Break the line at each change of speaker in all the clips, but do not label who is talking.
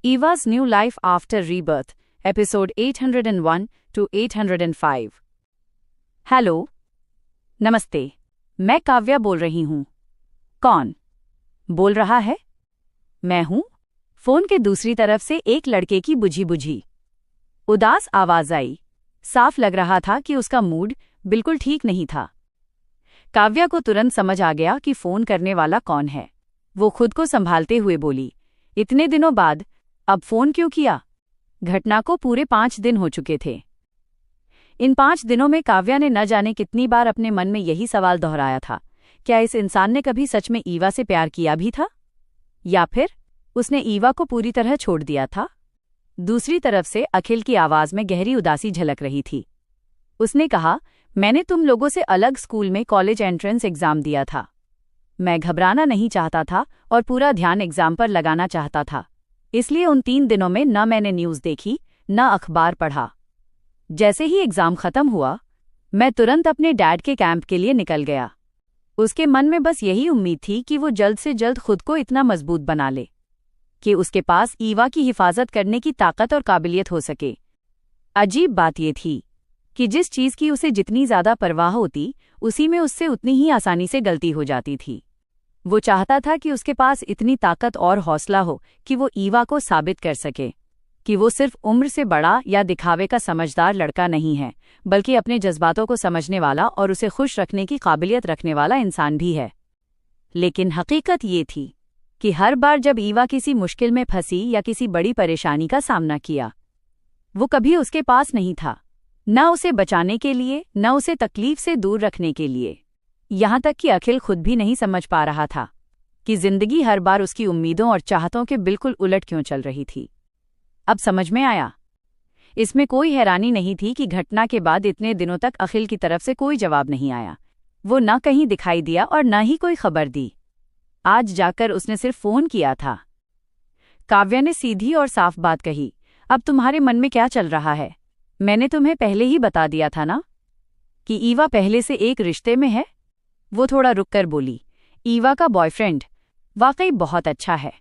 Eva's New Life After Rebirth, Episode 801 to 805. Hello, नमस्ते, मैं काव्या बोल रही हूँ। कौन बोल रहा है? मैं हूँ। फोन के दूसरी तरफ से एक लड़के की बुझी उदास आवाज आई। साफ लग रहा था कि उसका मूड बिल्कुल ठीक नहीं था। काव्या को तुरंत समझ आ गया कि फोन करने वाला कौन है। वो खुद को संभालते हुए बोली, इतने दिनों बाद अब फोन क्यों किया? घटना को पूरे 5 दिन हो चुके थे। इन 5 दिनों में काव्या ने न जाने कितनी बार अपने मन में यही सवाल दोहराया था, क्या इस इंसान ने कभी सच में ईवा से प्यार किया भी था, या फिर उसने ईवा को पूरी तरह छोड़ दिया था? दूसरी तरफ से अखिल की आवाज में गहरी उदासी झलक रही थी। उसने कहा, मैंने तुम लोगों से अलग स्कूल में कॉलेज एंट्रेंस एग्जाम दिया था। मैं घबराना नहीं चाहता था और पूरा ध्यान एग्जाम पर लगाना चाहता था, इसलिए उन 3 दिनों में न मैंने न्यूज़ देखी न अखबार पढ़ा। जैसे ही एग्जाम खत्म हुआ, मैं तुरंत अपने डैड के कैंप के लिए निकल गया। उसके मन में बस यही उम्मीद थी कि वो जल्द से जल्द खुद को इतना मजबूत बना ले कि उसके पास ईवा की हिफाजत करने की ताकत और काबिलियत हो सके। अजीब बात यह थी कि जिस चीज़ की उसे जितनी ज़्यादा परवाह होती, उसी में उससे उतनी ही आसानी से गलती हो जाती थी। वो चाहता था कि उसके पास इतनी ताकत और हौसला हो कि वो ईवा को साबित कर सके कि वो सिर्फ उम्र से बड़ा या दिखावे का समझदार लड़का नहीं है, बल्कि अपने जज्बातों को समझने वाला और उसे खुश रखने की काबिलियत रखने वाला इंसान भी है। लेकिन हकीकत ये थी कि हर बार जब ईवा किसी मुश्किल में फंसी या किसी बड़ी परेशानी का सामना किया, वो कभी उसके पास नहीं था, न उसे बचाने के लिए, न उसे तकलीफ से दूर रखने के लिए। यहाँ तक कि अखिल खुद भी नहीं समझ पा रहा था कि जिंदगी हर बार उसकी उम्मीदों और चाहतों के बिल्कुल उलट क्यों चल रही थी। अब समझ में आया। इसमें कोई हैरानी नहीं थी कि घटना के बाद इतने दिनों तक अखिल की तरफ से कोई जवाब नहीं आया। वो न कहीं दिखाई दिया और न ही कोई खबर दी। आज जाकर उसने सिर्फ फोन किया था। काव्या ने सीधी और साफ बात कही, अब तुम्हारे मन में क्या चल रहा है? मैंने तुम्हें पहले ही बता दिया था ना कि ईवा पहले से एक रिश्ते में है। वो थोड़ा रुककर बोली, ईवा का बॉयफ्रेंड वाकई बहुत अच्छा है।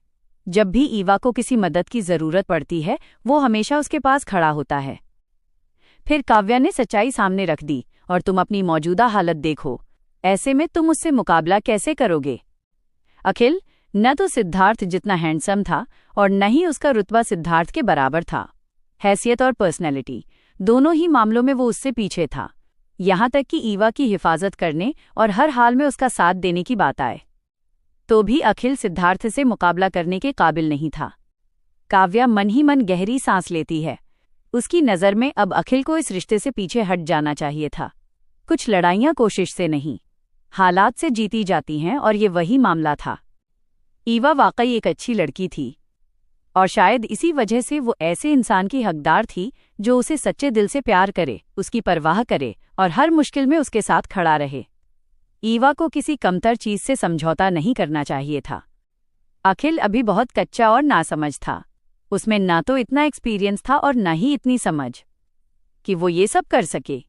जब भी ईवा को किसी मदद की जरूरत पड़ती है, वो हमेशा उसके पास खड़ा होता है। फिर काव्या ने सच्चाई सामने रख दी, और तुम अपनी मौजूदा हालत देखो, ऐसे में तुम उससे मुकाबला कैसे करोगे? अखिल न तो सिद्धार्थ जितना हैंडसम था और न ही उसका रुतबा सिद्धार्थ के बराबर था। हैसियत और पर्सनैलिटी दोनों ही मामलों में वो उससे पीछे था। यहाँ तक कि ईवा की हिफाजत करने और हर हाल में उसका साथ देने की बात आए तो भी अखिल सिद्धार्थ से मुकाबला करने के काबिल नहीं था। काव्या मन ही मन गहरी सांस लेती है। उसकी नज़र में अब अखिल को इस रिश्ते से पीछे हट जाना चाहिए था। कुछ लड़ाइयाँ कोशिश से नहीं, हालात से जीती जाती हैं, और ये वही मामला था। ईवा वाकई एक अच्छी लड़की थी, और शायद इसी वजह से वो ऐसे इंसान की हकदार थी जो उसे सच्चे दिल से प्यार करे, उसकी परवाह करे और हर मुश्किल में उसके साथ खड़ा रहे। ईवा को किसी कमतर चीज से समझौता नहीं करना चाहिए था। अखिल अभी बहुत कच्चा और नासमझ था। उसमें ना तो इतना एक्सपीरियंस था और न ही इतनी समझ कि वो ये सब कर सके।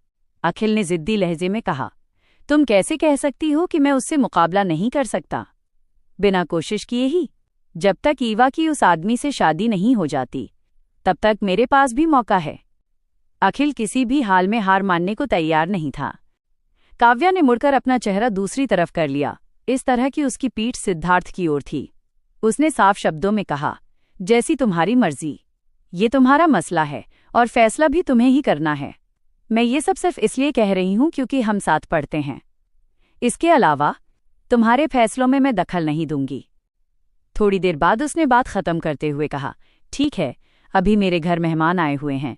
अखिल ने जिद्दी लहजे में कहा, तुम कैसे कह सकती हो कि मैं उससे मुकाबला नहीं कर सकता? बिना कोशिश किए ही? जब तक ईवा की उस आदमी से शादी नहीं हो जाती, तब तक मेरे पास भी मौका है। अखिल किसी भी हाल में हार मानने को तैयार नहीं था। काव्या ने मुड़कर अपना चेहरा दूसरी तरफ कर लिया, इस तरह कि उसकी पीठ सिद्धार्थ की ओर थी। उसने साफ शब्दों में कहा, जैसी तुम्हारी मर्जी, ये तुम्हारा मसला है और फैसला भी तुम्हें ही करना है। मैं ये सब सिर्फ इसलिए कह रही हूं क्योंकि हम साथ पढ़ते हैं। इसके अलावा तुम्हारे फैसलों में मैं दखल नहीं दूंगी। थोड़ी देर बाद उसने बात खत्म करते हुए कहा, ठीक है, अभी मेरे घर मेहमान आए हुए हैं,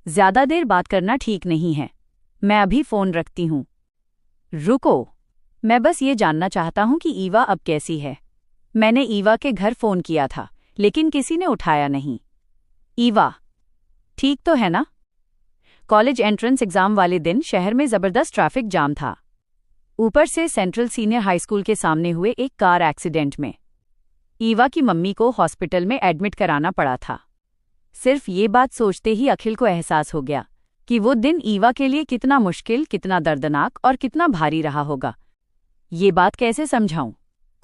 ज्यादा देर बात करना ठीक नहीं है, मैं अभी फोन रखती हूं। रुको, मैं बस ये जानना चाहता हूं कि ईवा अब कैसी है। मैंने ईवा के घर फोन किया था, लेकिन किसी ने उठाया नहीं। ईवा ठीक तो है ना? कॉलेज एंट्रेंस एग्जाम वाले दिन शहर में जबरदस्त ट्रैफिक जाम था। ऊपर से सेंट्रल सीनियर हाई स्कूल के सामने हुए एक कार एक्सीडेंट में ईवा की मम्मी को हॉस्पिटल में एडमिट कराना पड़ा था। सिर्फ ये बात सोचते ही अखिल को एहसास हो गया कि वो दिन ईवा के लिए कितना मुश्किल, कितना दर्दनाक और कितना भारी रहा होगा। ये बात कैसे समझाऊं?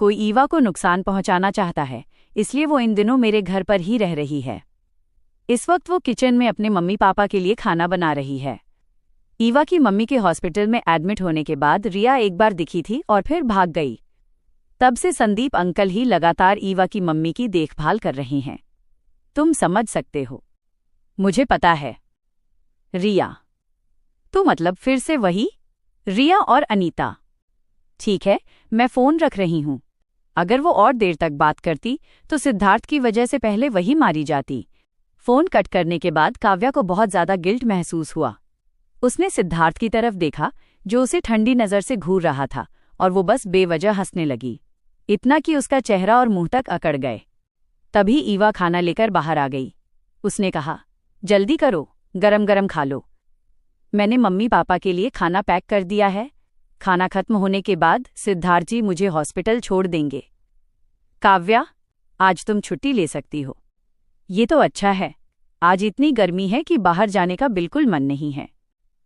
कोई ईवा को नुकसान पहुंचाना चाहता है, इसलिए वो इन दिनों मेरे घर पर ही रह रही है। इस वक्त वो किचन में अपने मम्मी पापा के लिए खाना बना रही है। ईवा की मम्मी के हॉस्पिटल में एडमिट होने के बाद रिया एक बार दिखी थी और फिर भाग गई। तब से संदीप अंकल ही लगातार ईवा की मम्मी की देखभाल कर रहे हैं। तुम समझ सकते हो। मुझे पता है। रिया, तो मतलब फिर से वही रिया और अनीता। ठीक है, मैं फोन रख रही हूं। अगर वो और देर तक बात करती तो सिद्धार्थ की वजह से पहले वही मारी जाती। फोन कट करने के बाद काव्या को बहुत ज्यादा गिल्ट महसूस हुआ। उसने सिद्धार्थ की तरफ देखा जो उसे ठंडी नजर से घूर रहा था, और वो बस बेवजह हंसने लगी, इतना कि उसका चेहरा और मुंह तक अकड़ गए। तभी ईवा खाना लेकर बाहर आ गई। उसने कहा, जल्दी करो, गरम गरम खा लो। मैंने मम्मी पापा के लिए खाना पैक कर दिया है। खाना खत्म होने के बाद सिद्धार्थ जी मुझे हॉस्पिटल छोड़ देंगे। काव्या, आज तुम छुट्टी ले सकती हो। ये तो अच्छा है। आज इतनी गर्मी है कि बाहर जाने का बिल्कुल मन नहीं है।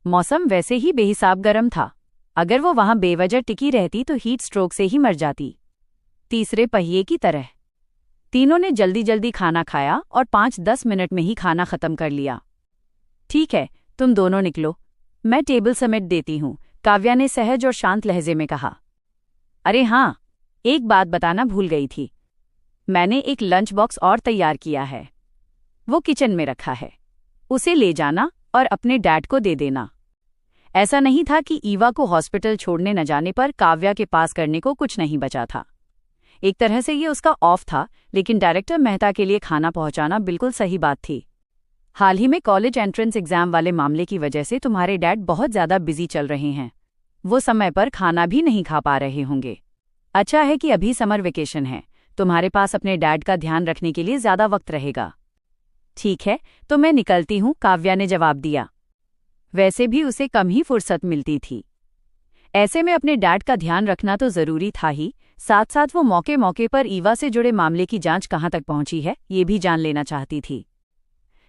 मौसम वैसे ही बेहिसाब गर्म था। अगर वो वहां बेवजह टिकी रहती तो हीट स्ट्रोक से ही मर जाती। तीसरे पहिए की तरह। तीनों ने जल्दी जल्दी खाना खाया और 5-10 मिनट में ही खाना खत्म कर लिया। ठीक है, तुम दोनों निकलो, मैं टेबल समेट देती हूं, काव्या ने सहज और शांत लहजे में कहा। अरे हाँ, एक बात बताना भूल गई थी। मैंने एक लंच बॉक्स और तैयार किया है। वो किचन में रखा है। उसे ले जाना और अपने डैड को दे देना। ऐसा नहीं था कि ईवा को हॉस्पिटल छोड़ने न जाने पर काव्या के पास करने को कुछ नहीं बचा था। एक तरह से ये उसका ऑफ था, लेकिन डायरेक्टर मेहता के लिए खाना पहुंचाना बिल्कुल सही बात थी। हाल ही में कॉलेज एंट्रेंस एग्जाम वाले मामले की वजह से तुम्हारे डैड बहुत ज्यादा बिजी चल रहे हैं। वो समय पर खाना भी नहीं खा पा रहे होंगे। अच्छा है कि अभी समर वेकेशन है, तुम्हारे पास अपने डैड का ध्यान रखने के लिए ज्यादा वक्त रहेगा। ठीक है, तो मैं निकलती हूँ, काव्या ने जवाब दिया। वैसे भी उसे कम ही फुर्सत मिलती थी। ऐसे में अपने डैड का ध्यान रखना तो जरूरी था ही, साथ साथ वो मौके मौके पर ईवा से जुड़े मामले की जांच कहाँ तक पहुंची है ये भी जान लेना चाहती थी।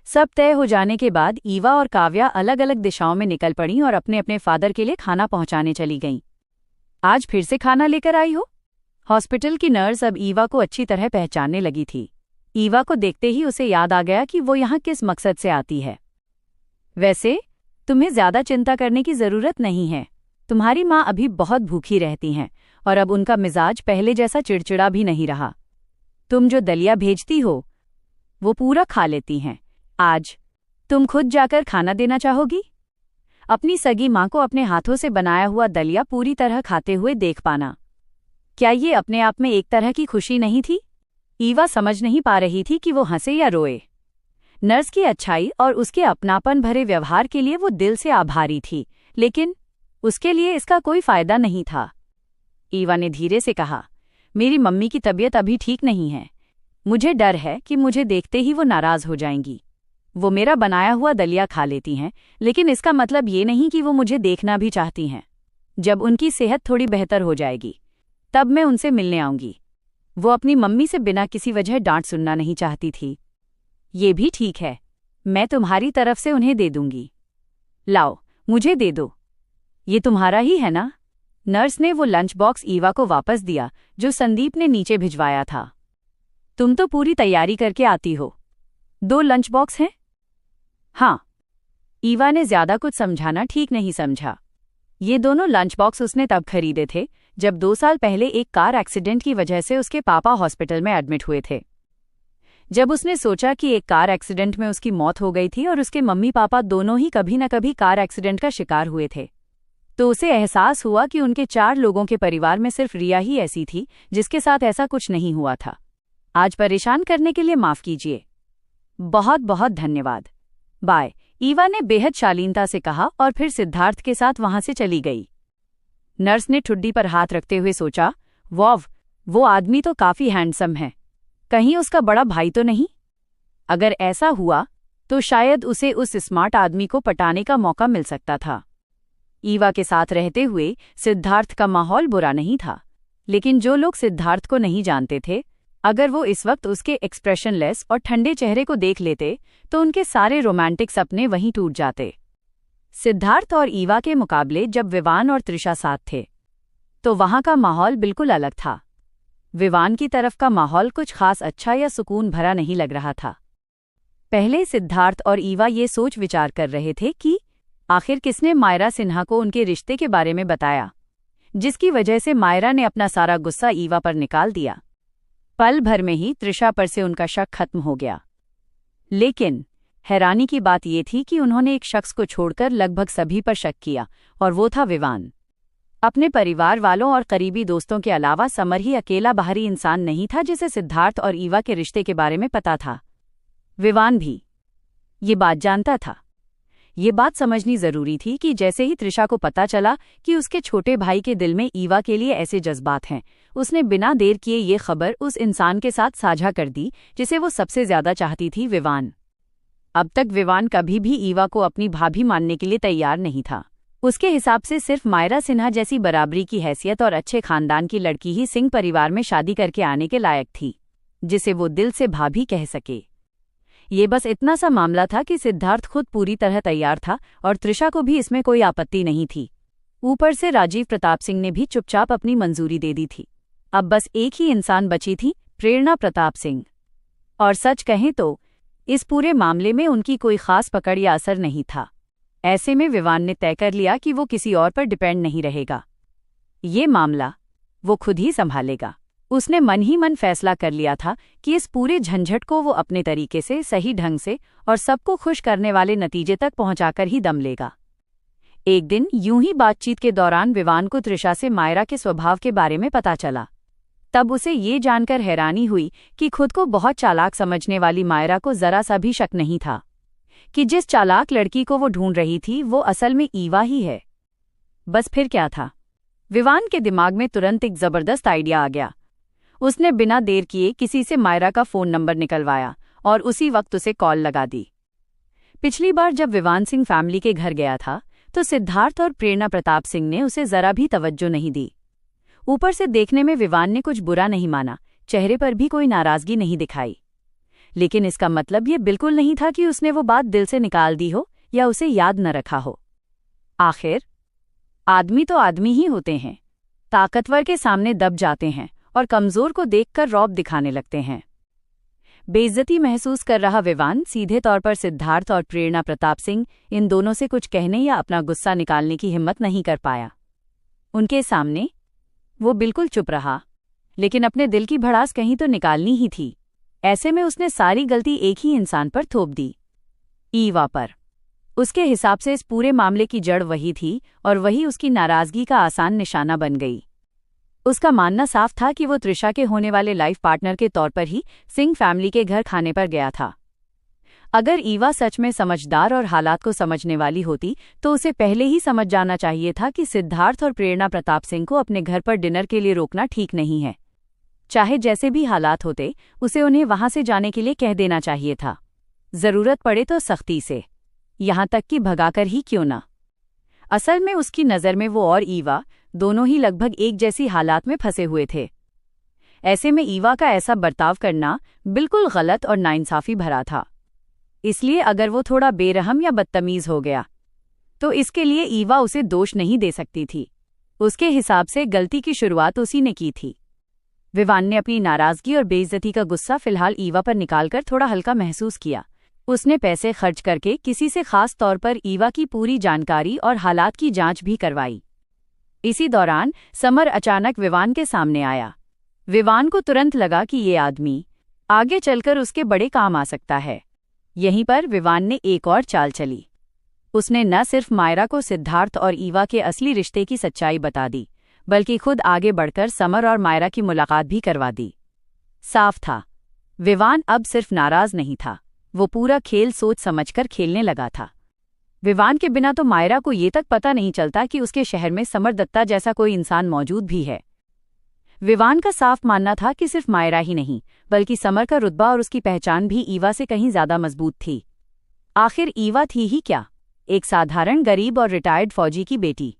सब तय हो जाने के बाद ईवा और काव्या अलग अलग दिशाओं में निकल पड़ीं और अपने अपने फादर के लिए खाना पहुंचाने चली गईं। आज फिर से खाना लेकर आई हो? हॉस्पिटल की नर्स अब ईवा को अच्छी तरह पहचानने लगी थी। ईवा को देखते ही उसे याद आ गया कि वो यहाँ किस मकसद से आती है। वैसे तुम्हें ज्यादा चिंता करने की जरूरत नहीं है। तुम्हारी माँ अभी बहुत भूखी रहती हैं और अब उनका मिजाज पहले जैसा चिड़चिड़ा भी नहीं रहा। तुम जो दलिया भेजती हो वो पूरा खा लेती हैं। आज तुम खुद जाकर खाना देना चाहोगी? अपनी सगी माँ को अपने हाथों से बनाया हुआ दलिया पूरी तरह खाते हुए देख पाना, क्या ये अपने आप में एक तरह की खुशी नहीं थी? ईवा समझ नहीं पा रही थी कि वो हंसे या रोए। नर्स की अच्छाई और उसके अपनापन भरे व्यवहार के लिए वो दिल से आभारी थी, लेकिन उसके लिए इसका कोई फायदा नहीं था। ईवा ने धीरे से कहा, मेरी मम्मी की तबीयत अभी ठीक नहीं है। मुझे डर है कि मुझे देखते ही वो नाराज हो जाएंगी। वो मेरा बनाया हुआ दलिया खा लेती हैं, लेकिन इसका मतलब ये नहीं कि वो मुझे देखना भी चाहती हैं। जब उनकी सेहत थोड़ी बेहतर हो जाएगी तब मैं उनसे मिलने आऊंगी। वो अपनी मम्मी से बिना किसी वजह डांट सुनना नहीं चाहती थी। ये भी ठीक है, मैं तुम्हारी तरफ से उन्हें दे दूंगी। लाओ, मुझे दे दो। ये तुम्हारा ही है ना? नर्स ने वो लंच बॉक्स ईवा को वापस दिया जो संदीप ने नीचे भिजवाया था। तुम तो पूरी तैयारी करके आती हो। 2 लंच बॉक्स हैं? हाँ। ईवा ने ज्यादा कुछ समझाना ठीक नहीं समझा। ये दोनों लंच बॉक्स उसने तब खरीदे थे जब 2 साल पहले एक कार एक्सीडेंट की वजह से उसके पापा हॉस्पिटल में एडमिट हुए थे। जब उसने सोचा कि एक कार एक्सीडेंट में उसकी मौत हो गई थी और उसके मम्मी पापा दोनों ही कभी न कभी कार एक्सीडेंट का शिकार हुए थे, तो उसे एहसास हुआ कि उनके 4 लोगों के परिवार में सिर्फ रिया ही ऐसी थी जिसके साथ ऐसा कुछ नहीं हुआ था। आज परेशान करने के लिए माफ कीजिए। बहुत बहुत धन्यवाद। बाय, ईवा ने बेहद शालीनता से कहा और फिर सिद्धार्थ के साथ वहां से चली गई। नर्स ने ठुड्डी पर हाथ रखते हुए सोचा, वाव, वो आदमी तो काफी हैंडसम है। कहीं उसका बड़ा भाई तो नहीं? अगर ऐसा हुआ तो शायद उसे उस स्मार्ट आदमी को पटाने का मौका मिल सकता था। ईवा के साथ रहते हुए सिद्धार्थ का माहौल बुरा नहीं था, लेकिन जो लोग सिद्धार्थ को नहीं जानते थे, अगर वो इस वक्त उसके एक्सप्रेशनलेस और ठंडे चेहरे को देख लेते तो उनके सारे रोमांटिक सपने वहीं टूट जाते। सिद्धार्थ और ईवा के मुकाबले जब विवान और त्रिशा साथ थे तो वहां का माहौल बिल्कुल अलग था। विवान की तरफ का माहौल कुछ खास अच्छा या सुकून भरा नहीं लग रहा था। पहले सिद्धार्थ और ईवा ये सोच विचार कर रहे थे कि आखिर किसने मायरा सिन्हा को उनके रिश्ते के बारे में बताया, जिसकी वजह से मायरा ने अपना सारा गुस्सा ईवा पर निकाल दिया। पल भर में ही तृषा पर से उनका शक खत्म हो गया। लेकिन हैरानी की बात यह थी कि उन्होंने एक शख्स को छोड़कर लगभग सभी पर शक किया, और वो था विवान। अपने परिवार वालों और करीबी दोस्तों के अलावा समर ही अकेला बाहरी इंसान नहीं था जिसे सिद्धार्थ और ईवा के रिश्ते के बारे में पता था। विवान भी ये बात जानता था। ये बात समझनी जरूरी थी कि जैसे ही तृषा को पता चला कि उसके छोटे भाई के दिल में ईवा के लिए ऐसे जज्बात हैं, उसने बिना देर किए ये खबर उस इंसान के साथ साझा कर दी जिसे वो सबसे ज्यादा चाहती थी, विवान। अब तक विवान कभी भी ईवा को अपनी भाभी मानने के लिए तैयार नहीं था। उसके हिसाब से सिर्फ मायरा सिन्हा जैसी बराबरी की हैसियत और अच्छे खानदान की लड़की ही सिंह परिवार में शादी करके आने के लायक थी, जिसे वो दिल से भाभी कह सके। ये बस इतना सा मामला था कि सिद्धार्थ खुद पूरी तरह तैयार था और तृषा को भी इसमें कोई आपत्ति नहीं थी। ऊपर से राजीव प्रताप सिंह ने भी चुपचाप अपनी मंजूरी दे दी थी। अब बस एक ही इंसान बची थी, प्रेरणा प्रताप सिंह। और सच कहें तो इस पूरे मामले में उनकी कोई खास पकड़ या असर नहीं था। ऐसे में विवान ने तय कर लिया कि वो किसी और पर डिपेंड नहीं रहेगा। ये मामला वो खुद ही संभालेगा। उसने मन ही मन फैसला कर लिया था कि इस पूरे झंझट को वो अपने तरीके से, सही ढंग से और सबको खुश करने वाले नतीजे तक पहुंचाकर ही दम लेगा। एक दिन यूं ही बातचीत के दौरान विवान को तृषा से मायरा के स्वभाव के बारे में पता चला। तब उसे ये जानकर हैरानी हुई कि खुद को बहुत चालाक समझने वाली मायरा को जरा सा भी शक नहीं था कि जिस चालाक लड़की को वो ढूंढ रही थी वो असल में ईवा ही है। बस फिर क्या था, विवान के दिमाग में तुरंत एक जबरदस्त आइडिया आ गया। उसने बिना देर किए किसी से मायरा का फोन नंबर निकलवाया और उसी वक्त उसे कॉल लगा दी। पिछली बार जब विवान सिंह फैमिली के घर गया था तो सिद्धार्थ और प्रेरणा प्रताप सिंह ने उसे जरा भी तवज्जो नहीं दी। ऊपर से देखने में विवान ने कुछ बुरा नहीं माना, चेहरे पर भी कोई नाराजगी नहीं दिखाई। लेकिन इसका मतलब ये बिल्कुल नहीं था कि उसने वो बात दिल से निकाल दी हो या उसे याद न रखा हो। आखिर आदमी तो आदमी ही होते हैं, ताकतवर के सामने दब जाते हैं और कमजोर को देखकर रौब दिखाने लगते हैं। बेइज्जती महसूस कर रहा विवान सीधे तौर पर सिद्धार्थ और प्रेरणा प्रताप सिंह, इन दोनों से कुछ कहने या अपना गुस्सा निकालने की हिम्मत नहीं कर पाया। उनके सामने वो बिल्कुल चुप रहा, लेकिन अपने दिल की भड़ास कहीं तो निकालनी ही थी। ऐसे में उसने सारी गलती एक ही इंसान पर थोप दी, ईवा पर। उसके हिसाब से इस पूरे मामले की जड़ वही थी और वही उसकी नाराजगी का आसान निशाना बन गई। उसका मानना साफ था कि वो तृषा के होने वाले लाइफ पार्टनर के तौर पर ही सिंह फैमिली के घर खाने पर गया था। अगर ईवा सच में समझदार और हालात को समझने वाली होती तो उसे पहले ही समझ जाना चाहिए था कि सिद्धार्थ और प्रेरणा प्रताप सिंह को अपने घर पर डिनर के लिए रोकना ठीक नहीं है। चाहे जैसे भी हालात होते, उसे उन्हें वहां से जाने के लिए कह देना चाहिए था, जरूरत पड़े तो सख्ती से, यहां तक कि भगाकर ही क्यों ना। असल में उसकी नज़र में वो और ईवा दोनों ही लगभग एक जैसी हालात में फंसे हुए थे। ऐसे में ईवा का ऐसा बर्ताव करना बिल्कुल गलत और नाइंसाफी भरा था। इसलिए अगर वो थोड़ा बेरहम या बदतमीज हो गया तो इसके लिए ईवा उसे दोष नहीं दे सकती थी। उसके हिसाब से गलती की शुरुआत उसी ने की थी। विवान ने अपनी नाराजगी और बेइज्जती का गुस्सा फिलहाल ईवा पर निकालकर थोड़ा हल्का महसूस किया। उसने पैसे खर्च करके किसी से खास तौर पर ईवा की पूरी जानकारी और हालात की जांच भी करवाई। इसी दौरान समर अचानक विवान के सामने आया। विवान को तुरंत लगा कि ये आदमी आगे चलकर उसके बड़े काम आ सकता है। यहीं पर विवान ने एक और चाल चली। उसने न सिर्फ मायरा को सिद्धार्थ और ईवा के असली रिश्ते की सच्चाई बता दी, बल्कि खुद आगे बढ़कर समर और मायरा की मुलाकात भी करवा दी। साफ था, विवान अब सिर्फ नाराज नहीं था, वो पूरा खेल सोच समझकर खेलने लगा था। विवान के बिना तो मायरा को ये तक पता नहीं चलता कि उसके शहर में समर दत्ता जैसा कोई इंसान मौजूद भी है। विवान का साफ मानना था कि सिर्फ मायरा ही नहीं, बल्कि समर का रुतबा और उसकी पहचान भी ईवा से कहीं ज्यादा मजबूत थी। आखिर ईवा थी ही क्या, एक साधारण गरीब और रिटायर्ड फौजी की बेटी।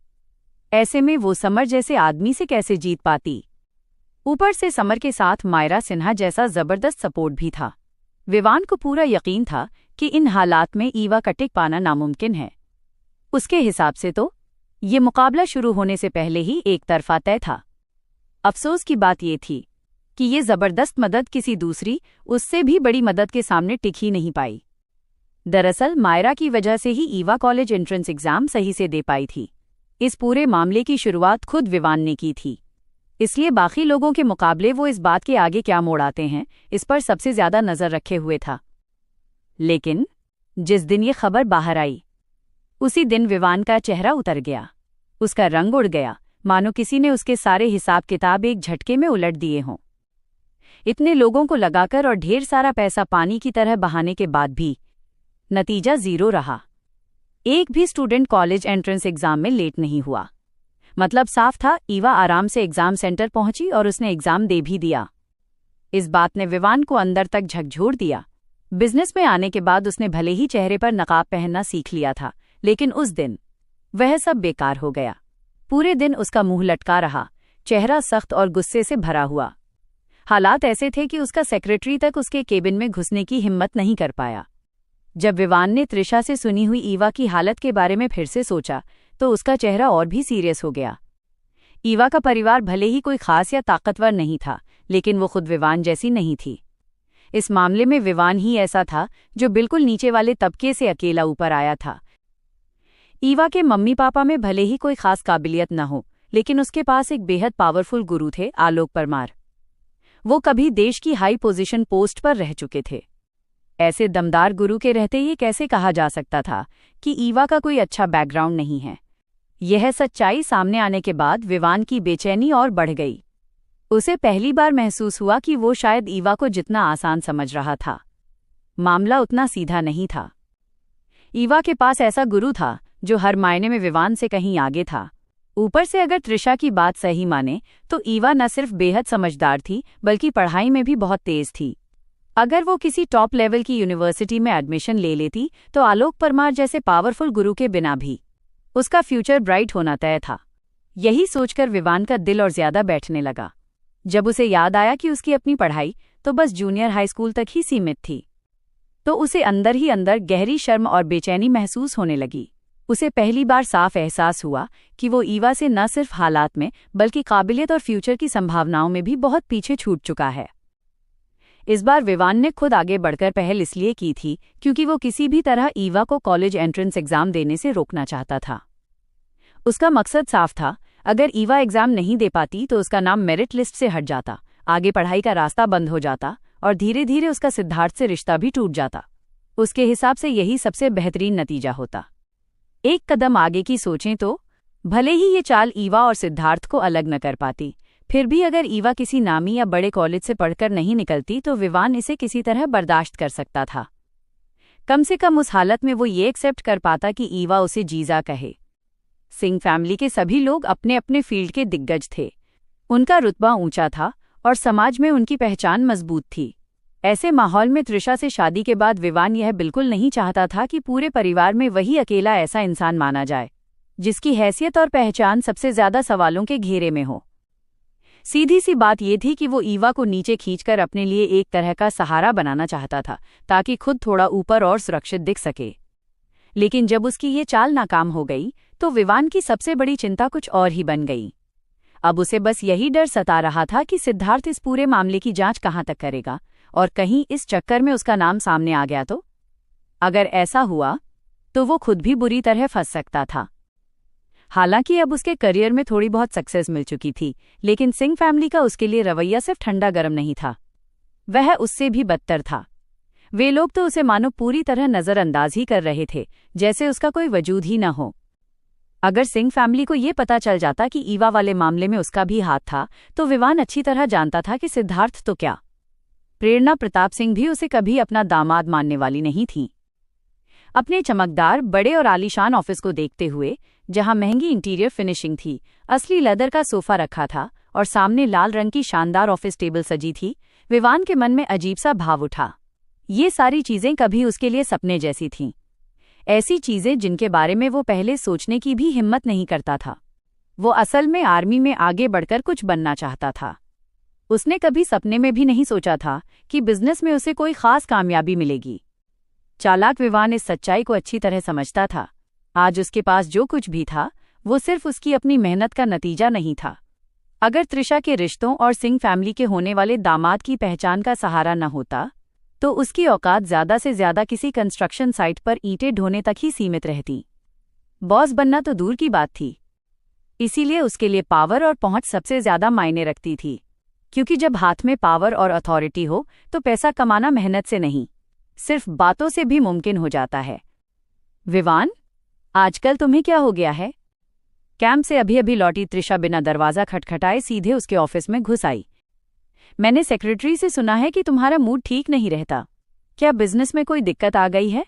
ऐसे में वो समर जैसे आदमी से कैसे जीत पाती। ऊपर से समर के साथ मायरा सिन्हा जैसा जबरदस्त सपोर्ट भी था। विवान को पूरा यकीन था कि इन हालात में ईवा का टिक पाना नामुमकिन है। उसके हिसाब से तो ये मुकाबला शुरू होने से पहले ही एक तरफा तय था। अफसोस की बात ये थी कि ये जबरदस्त मदद किसी दूसरी, उससे भी बड़ी मदद के सामने टिक ही नहीं पाई। दरअसल मायरा की वजह से ही ईवा कॉलेज एंट्रेंस एग्जाम सही से दे पाई थी। इस पूरे मामले की शुरुआत खुद विवान ने की थी, इसलिए बाकी लोगों के मुकाबले वो इस बात के आगे क्या मोड़ आते हैं, इस पर सबसे ज्यादा नजर रखे हुए था। लेकिन जिस दिन ये खबर बाहर आई, उसी दिन विवान का चेहरा उतर गया। उसका रंग उड़ गया, मानो किसी ने उसके सारे हिसाब किताब एक झटके में उलट दिए हों। इतने लोगों को लगाकर और ढेर सारा पैसा पानी की तरह बहाने के बाद भी नतीजा जीरो रहा। एक भी स्टूडेंट कॉलेज एंट्रेंस एग्जाम में लेट नहीं हुआ। मतलब साफ था, ईवा आराम से एग्जाम सेंटर पहुंची और उसने एग्जाम दे भी दिया। इस बात ने विवान को अंदर तक झकझोर दिया। बिजनेस में आने के बाद उसने भले ही चेहरे पर नकाब पहनना सीख लिया था, लेकिन उस दिन वह सब बेकार हो गया। पूरे दिन उसका मुंह लटका रहा, चेहरा सख्त और गुस्से से भरा हुआ। हालात ऐसे थे कि उसका सेक्रेटरी तक उसके केबिन में घुसने की हिम्मत नहीं कर पाया। जब विवान ने त्रिशा से सुनी हुई ईवा की हालत के बारे में फिर से सोचा, तो उसका चेहरा और भी सीरियस हो गया। ईवा का परिवार भले ही कोई खास या ताकतवर नहीं था, लेकिन वो खुद विवान जैसी नहीं थी। इस मामले में विवान ही ऐसा था जो बिल्कुल नीचे वाले तबके से अकेला ऊपर आया था। ईवा के मम्मी पापा में भले ही कोई खास काबिलियत न हो, लेकिन उसके पास एक बेहद पावरफुल गुरु थे, आलोक परमार। वो कभी देश की हाई पोजीशन पोस्ट पर रह चुके थे। ऐसे दमदार गुरु के रहते ये कैसे कहा जा सकता था कि ईवा का कोई अच्छा बैकग्राउंड नहीं है। यह सच्चाई सामने आने के बाद विवान की बेचैनी और बढ़ गई। उसे पहली बार महसूस हुआ कि वो शायद ईवा को जितना आसान समझ रहा था, मामला उतना सीधा नहीं था। ईवा के पास ऐसा गुरु था जो हर मायने में विवान से कहीं आगे था। ऊपर से अगर त्रिशा की बात सही माने तो ईवा न सिर्फ बेहद समझदार थी, बल्कि पढ़ाई में भी बहुत तेज थी। अगर वो किसी टॉप लेवल की यूनिवर्सिटी में एडमिशन ले लेती तो आलोक परमार जैसे पावरफुल गुरु के बिना भी उसका फ्यूचर ब्राइट होना तय था। यही सोचकर विवान का दिल और ज्यादा बैठने लगा। जब उसे याद आया कि उसकी अपनी पढ़ाई तो बस जूनियर हाई स्कूल तक ही सीमित थी, तो उसे अंदर ही अंदर गहरी शर्म और बेचैनी महसूस होने लगी। उसे पहली बार साफ एहसास हुआ कि वो ईवा से न सिर्फ हालात में बल्कि काबिलियत और फ्यूचर की संभावनाओं में भी बहुत पीछे छूट चुका है। इस बार विवान ने खुद आगे बढ़कर पहल इसलिए की थी क्योंकि वो किसी भी तरह ईवा को कॉलेज एंट्रेंस एग्जाम देने से रोकना चाहता था। उसका मकसद साफ था, अगर ईवा एग्जाम नहीं दे पाती तो उसका नाम मेरिट लिस्ट से हट जाता, आगे पढ़ाई का रास्ता बंद हो जाता और धीरे धीरे उसका सिद्धार्थ से रिश्ता भी टूट जाता। उसके हिसाब से यही सबसे बेहतरीन नतीजा होता। एक कदम आगे की सोचें तो भले ही ये चाल ईवा और सिद्धार्थ को अलग न कर पाती, फिर भी अगर ईवा किसी नामी या बड़े कॉलेज से पढ़कर नहीं निकलती तो विवान इसे किसी तरह बर्दाश्त कर सकता था। कम से कम उस हालत में वो ये एक्सेप्ट कर पाता कि ईवा उसे जीजा कहे। सिंह फैमिली के सभी लोग अपने अपने फील्ड के दिग्गज थे। उनका रुतबा ऊंचा था और समाज में उनकी पहचान मजबूत थी। ऐसे माहौल में त्रिशा से शादी के बाद विवान यह बिल्कुल नहीं चाहता था कि पूरे परिवार में वही अकेला ऐसा इंसान माना जाए जिसकी हैसियत और पहचान सबसे ज्यादा सवालों के घेरे में हो। सीधी सी बात यह थी कि वो ईवा को नीचे खींचकर अपने लिए एक तरह का सहारा बनाना चाहता था ताकि खुद थोड़ा ऊपर और सुरक्षित दिख सके। लेकिन जब उसकी ये चाल नाकाम हो गई तो विवान की सबसे बड़ी चिंता कुछ और ही बन गई। अब उसे बस यही डर सता रहा था कि सिद्धार्थ इस पूरे मामले की जांच कहाँ तक करेगा और कहीं इस चक्कर में उसका नाम सामने आ गया तो। अगर ऐसा हुआ तो वो खुद भी बुरी तरह फंस सकता था। हालांकि अब उसके करियर में थोड़ी बहुत सक्सेस मिल चुकी थी, लेकिन सिंह फैमिली का उसके लिए रवैया सिर्फ ठंडा गर्म नहीं था, वह उससे भी बदतर था। वे लोग तो उसे मानो पूरी तरह नजरअंदाज ही कर रहे थे, जैसे उसका कोई वजूद ही न हो। अगर सिंह फैमिली को ये पता चल जाता कि ईवा वाले मामले में उसका भी हाथ था तो विवान अच्छी तरह जानता था कि सिद्धार्थ तो क्या, प्रेरणा प्रताप सिंह भी उसे कभी अपना दामाद मानने वाली नहीं थी। अपने चमकदार बड़े और आलीशान ऑफिस को देखते हुए, जहां महंगी इंटीरियर फिनिशिंग थी, असली लेदर का सोफा रखा था और सामने लाल रंग की शानदार ऑफिस टेबल सजी थी, विवान के मन में अजीब सा भाव उठा। ये सारी चीजें कभी उसके लिए सपने जैसी थीं, ऐसी चीजें जिनके बारे में वो पहले सोचने की भी हिम्मत नहीं करता था। वो असल में आर्मी में आगे बढ़कर कुछ बनना चाहता था। उसने कभी सपने में भी नहीं सोचा था कि बिजनेस में उसे कोई खास कामयाबी मिलेगी। चालाक विवान इस सच्चाई को अच्छी तरह समझता था। आज उसके पास जो कुछ भी था वो सिर्फ उसकी अपनी मेहनत का नतीजा नहीं था, अगर त्रिशा के रिश्तों और सिंह फैमिली के होने वाले दामाद की पहचान का सहारा न होता तो उसकी औकात ज्यादा से ज्यादा किसी कंस्ट्रक्शन साइट पर ईंटें ढोने तक ही सीमित रहती। बॉस बनना तो दूर की बात थी, इसीलिए उसके लिए पावर और पहुंच सबसे ज्यादा मायने रखती थी, क्योंकि जब हाथ में पावर और अथॉरिटी हो तो पैसा कमाना मेहनत से नहीं, सिर्फ बातों से भी मुमकिन हो जाता है। विवान, आजकल तुम्हें क्या हो गया है? कैंप से अभी अभी लौटी त्रिशा बिना दरवाजा खटखटाए सीधे उसके ऑफिस में घुस आई। मैंने सेक्रेटरी से सुना है कि तुम्हारा मूड ठीक नहीं रहता, क्या बिजनेस में कोई दिक्कत आ गई है?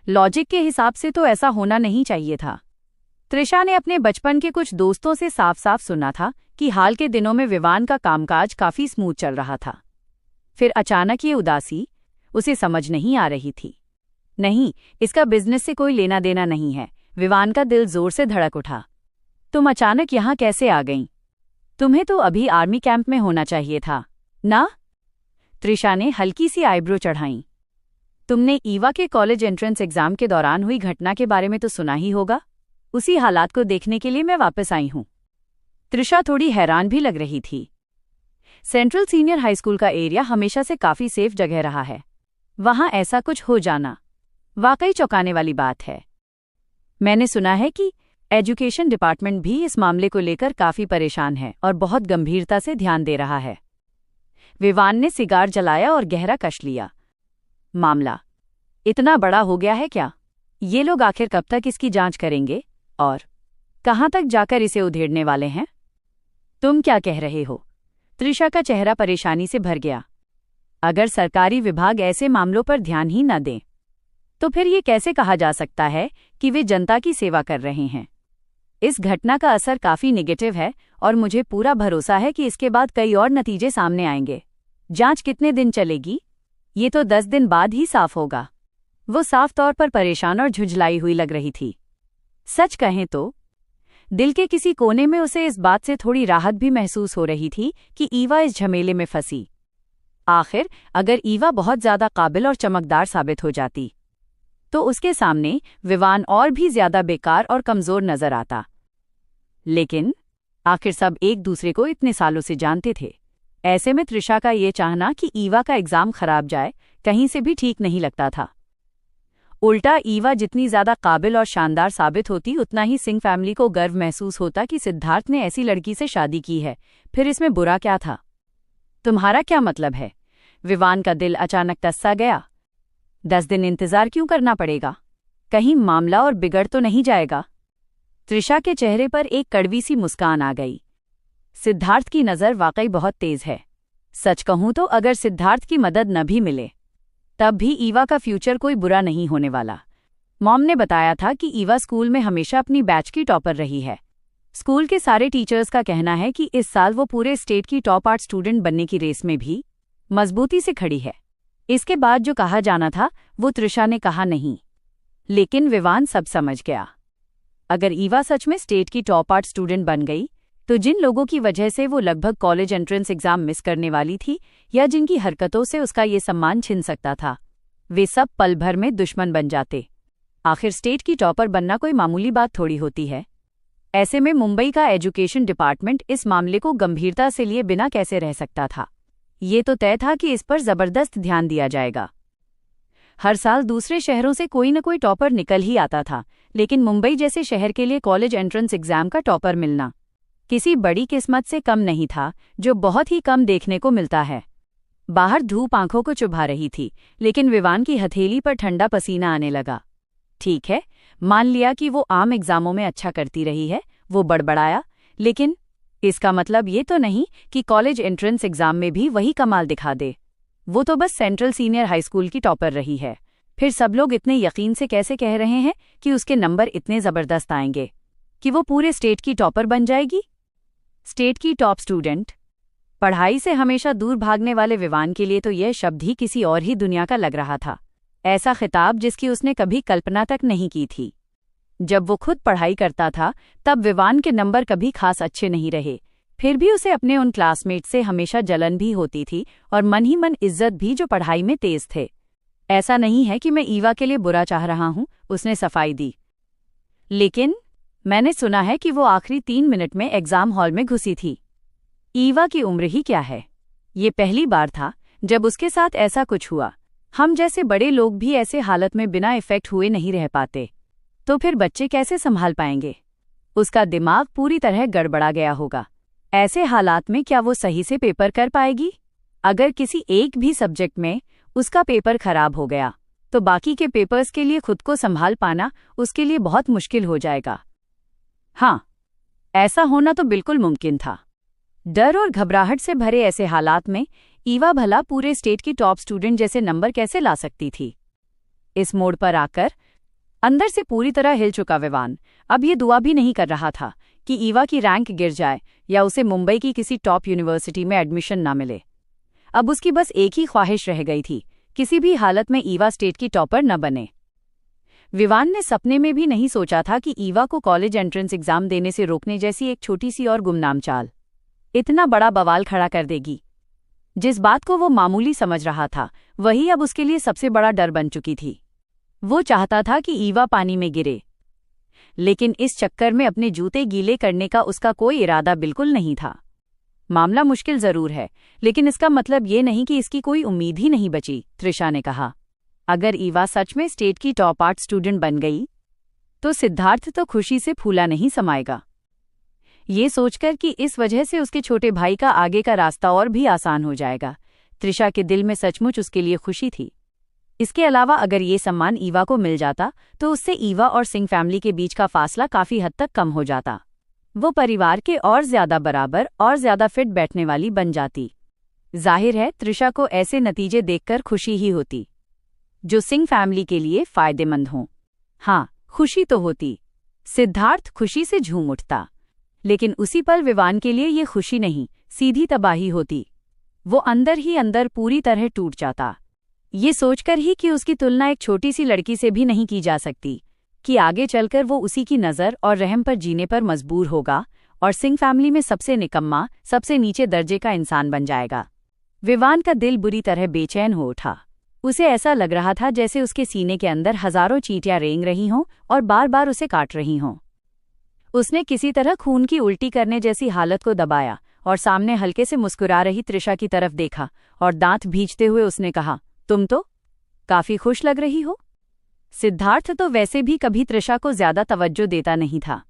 लॉजिक के हिसाब से तो ऐसा होना नहीं चाहिए था। त्रिशा ने अपने बचपन के कुछ दोस्तों से साफ साफ सुना था कि हाल के दिनों में विवान का कामकाज काफी स्मूथ चल रहा था। फिर अचानक ये उदासी उसे समझ नहीं आ रही थी। नहीं, इसका बिजनेस से कोई लेना देना नहीं है। विवान का दिल जोर से धड़क उठा। तुम अचानक यहाँ कैसे आ गईं? तुम्हें तो अभी आर्मी कैंप में होना चाहिए था ना? त्रिशा ने हल्की सी आईब्रो चढ़ाई। तुमने ईवा के कॉलेज एंट्रेंस एग्जाम के दौरान हुई घटना के बारे में तो सुना ही होगा। उसी हालात को देखने के लिए मैं वापस आई हूं। त्रिशा थोड़ी हैरान भी लग रही थी। सेंट्रल सीनियर हाई स्कूल का एरिया हमेशा से काफी सेफ जगह रहा है, वहां ऐसा कुछ हो जाना वाकई चौंकाने वाली बात है। मैंने सुना है कि एजुकेशन डिपार्टमेंट भी इस मामले को लेकर काफी परेशान है और बहुत गंभीरता से ध्यान दे रहा है। विवान ने सिगार जलाया और गहरा कश लिया। मामला इतना बड़ा हो गया है क्या? ये लोग आखिर कब तक इसकी जांच करेंगे और कहां तक जाकर इसे उधेड़ने वाले हैं? तुम क्या कह रहे हो? त्रिशा का चेहरा परेशानी से भर गया। अगर सरकारी विभाग ऐसे मामलों पर ध्यान ही न दें तो फिर ये कैसे कहा जा सकता है कि वे जनता की सेवा कर रहे हैं? इस घटना का असर काफी नेगेटिव है और मुझे पूरा भरोसा है कि इसके बाद कई और नतीजे सामने आएंगे। जांच कितने दिन चलेगी? ये तो 10 दिन बाद ही साफ होगा। वो साफ तौर पर परेशान और झुंझलाई हुई लग रही थी। सच कहें तो दिल के किसी कोने में उसे इस बात से थोड़ी राहत भी महसूस हो रही थी कि ईवा इस झमेले में फंसी। आखिर अगर ईवा बहुत ज्यादा काबिल और चमकदार साबित हो जाती तो उसके सामने विवान और भी ज्यादा बेकार और कमजोर नजर आता। लेकिन आखिर सब एक दूसरे को इतने सालों से जानते थे। ऐसे में त्रिशा का ये चाहना कि ईवा का एग्जाम खराब जाए कहीं से भी ठीक नहीं लगता था। उल्टा ईवा जितनी ज्यादा काबिल और शानदार साबित होती उतना ही सिंह फैमिली को गर्व महसूस होता कि सिद्धार्थ ने ऐसी लड़की से शादी की है। फिर इसमें बुरा क्या था? तुम्हारा क्या मतलब है? विवान का दिल अचानक टस्सा गया। 10 दिन इंतजार क्यों करना पड़ेगा? कहीं मामला और बिगड़ तो नहीं जाएगा? त्रिशा के चेहरे पर एक कड़वी सी मुस्कान आ गई। सिद्धार्थ की नज़र वाकई बहुत तेज है। सच कहूं तो अगर सिद्धार्थ की मदद न भी मिले तब भी ईवा का फ्यूचर कोई बुरा नहीं होने वाला। मॉम ने बताया था कि ईवा स्कूल में हमेशा अपनी बैच की टॉपर रही है। स्कूल के सारे टीचर्स का कहना है कि इस साल वो पूरे स्टेट की टॉप 8 स्टूडेंट बनने की रेस में भी मजबूती से खड़ी है। इसके बाद जो कहा जाना था वो त्रिशा ने कहा नहीं, लेकिन विवान सब समझ गया। अगर ईवा सच में स्टेट की टॉप 8 स्टूडेंट बन गई तो जिन लोगों की वजह से वो लगभग कॉलेज एंट्रेंस एग्जाम मिस करने वाली थी या जिनकी हरकतों से उसका ये सम्मान छिन सकता था, वे सब पल भर में दुश्मन बन जाते। आखिर स्टेट की टॉपर बनना कोई मामूली बात थोड़ी होती है। ऐसे में मुंबई का एजुकेशन डिपार्टमेंट इस मामले को गंभीरता से लिए बिना कैसे रह सकता था? ये तो तय था कि इस पर जबरदस्त ध्यान दिया जाएगा। हर साल दूसरे शहरों से कोई न कोई टॉपर निकल ही आता था, लेकिन मुंबई जैसे शहर के लिए कॉलेज एंट्रेंस एग्जाम का टॉपर मिलना किसी बड़ी किस्मत से कम नहीं था, जो बहुत ही कम देखने को मिलता है। बाहर धूप आंखों को चुभा रही थी, लेकिन विवान की हथेली पर ठंडा पसीना आने लगा। ठीक है, मान लिया कि वो आम एग्जामों में अच्छा करती रही है, वो बड़बड़ाया, लेकिन इसका मतलब ये तो नहीं कि कॉलेज एंट्रेंस एग्जाम में भी वही कमाल दिखा दे। वो तो बस सेंट्रल सीनियर हाई स्कूल की टॉपर रही है। फिर सब लोग इतने यकीन से कैसे कह रहे हैं कि उसके नंबर इतने जबरदस्त आएंगे कि वो पूरे स्टेट की टॉपर बन जाएगी? स्टेट की टॉप स्टूडेंट। पढ़ाई से हमेशा दूर भागने वाले विवान के लिए तो यह शब्द ही किसी और ही दुनिया का लग रहा था। ऐसा खिताब जिसकी उसने कभी कल्पना तक नहीं की थी। जब वो खुद पढ़ाई करता था तब विवान के नंबर कभी खास अच्छे नहीं रहे, फिर भी उसे अपने उन क्लासमेट से हमेशा जलन भी होती थी और मन ही मन इज्जत भी, जो पढ़ाई में तेज थे। ऐसा नहीं है कि मैं ईवा के लिए बुरा चाह रहा हूं, उसने सफाई दी, लेकिन मैंने सुना है कि वो आखिरी 3 मिनट में एग्जाम हॉल में घुसी थी। ईवा की उम्र ही क्या है। ये पहली बार था जब उसके साथ ऐसा कुछ हुआ। हम जैसे बड़े लोग भी ऐसे हालत में बिना इफेक्ट हुए नहीं रह पाते, तो फिर बच्चे कैसे संभाल पाएंगे। उसका दिमाग पूरी तरह गड़बड़ा गया होगा। ऐसे हालात में क्या वो सही से पेपर कर पाएगी? अगर किसी एक भी सब्जेक्ट में उसका पेपर खराब हो गया तो बाकी के पेपर्स के लिए खुद को संभाल पाना उसके लिए बहुत मुश्किल हो जाएगा। हाँ, ऐसा होना तो बिल्कुल मुमकिन था। डर और घबराहट से भरे ऐसे हालात में ईवा भला पूरे स्टेट की टॉप स्टूडेंट जैसे नंबर कैसे ला सकती थी। इस मोड़ पर आकर अंदर से पूरी तरह हिल चुका विवान अब ये दुआ भी नहीं कर रहा था कि ईवा की रैंक गिर जाए या उसे मुंबई की किसी टॉप यूनिवर्सिटी में एडमिशन ना मिले। अब उसकी बस एक ही ख्वाहिश रह गई थी, किसी भी हालत में ईवा स्टेट की टॉपर न बने। विवान ने सपने में भी नहीं सोचा था कि ईवा को कॉलेज एंट्रेंस एग्जाम देने से रोकने जैसी एक छोटी सी और गुमनाम चाल इतना बड़ा बवाल खड़ा कर देगी। जिस बात को वो मामूली समझ रहा था वही अब उसके लिए सबसे बड़ा डर बन चुकी थी। वो चाहता था कि ईवा पानी में गिरे, लेकिन इस चक्कर में अपने जूते गीले करने का उसका कोई इरादा बिल्कुल नहीं था। मामला मुश्किल जरूर है, लेकिन इसका मतलब ये नहीं कि इसकी कोई उम्मीद ही नहीं बची, त्रिशा ने कहा। अगर ईवा सच में स्टेट की टॉप आर्ट स्टूडेंट बन गई तो सिद्धार्थ तो खुशी से फूला नहीं समाएगा। ये सोचकर कि इस वजह से उसके छोटे भाई का आगे का रास्ता और भी आसान हो जाएगा, त्रिशा के दिल में सचमुच उसके लिए खुशी थी। इसके अलावा अगर ये सम्मान ईवा को मिल जाता तो उससे ईवा और सिंह फैमिली के बीच का फासला काफी हद तक कम हो जाता। वो परिवार के और ज्यादा बराबर और ज्यादा फिट बैठने वाली बन जाती। जाहिर है त्रिशा को ऐसे नतीजे देखकर खुशी ही होती जो सिंह फैमिली के लिए फायदेमंद हों। हाँ, खुशी तो होती। सिद्धार्थ खुशी से झूम उठता, लेकिन उसी पल विवान के लिए ये खुशी नहीं, सीधी तबाही होती। वो अंदर ही अंदर पूरी तरह टूट जाता, ये सोचकर ही कि उसकी तुलना एक छोटी सी लड़की से भी नहीं की जा सकती, कि आगे चलकर वो उसी की नज़र और रहम पर जीने पर मजबूर होगा और सिंह फैमिली में सबसे निकम्मा, सबसे नीचे दर्जे का इंसान बन जाएगा। विवान का दिल बुरी तरह बेचैन हो उठा। उसे ऐसा लग रहा था जैसे उसके सीने के अंदर हजारों चींटियां रेंग रही हों और बार बार उसे काट रही हों। उसने किसी तरह खून की उल्टी करने जैसी हालत को दबाया और सामने हल्के से मुस्कुरा रही त्रिशा की तरफ देखा और दांत भींचते हुए उसने कहा, तुम तो काफी खुश लग रही हो। सिद्धार्थ तो वैसे भी कभी त्रिशा को ज्यादा तवज्जो देता नहीं था।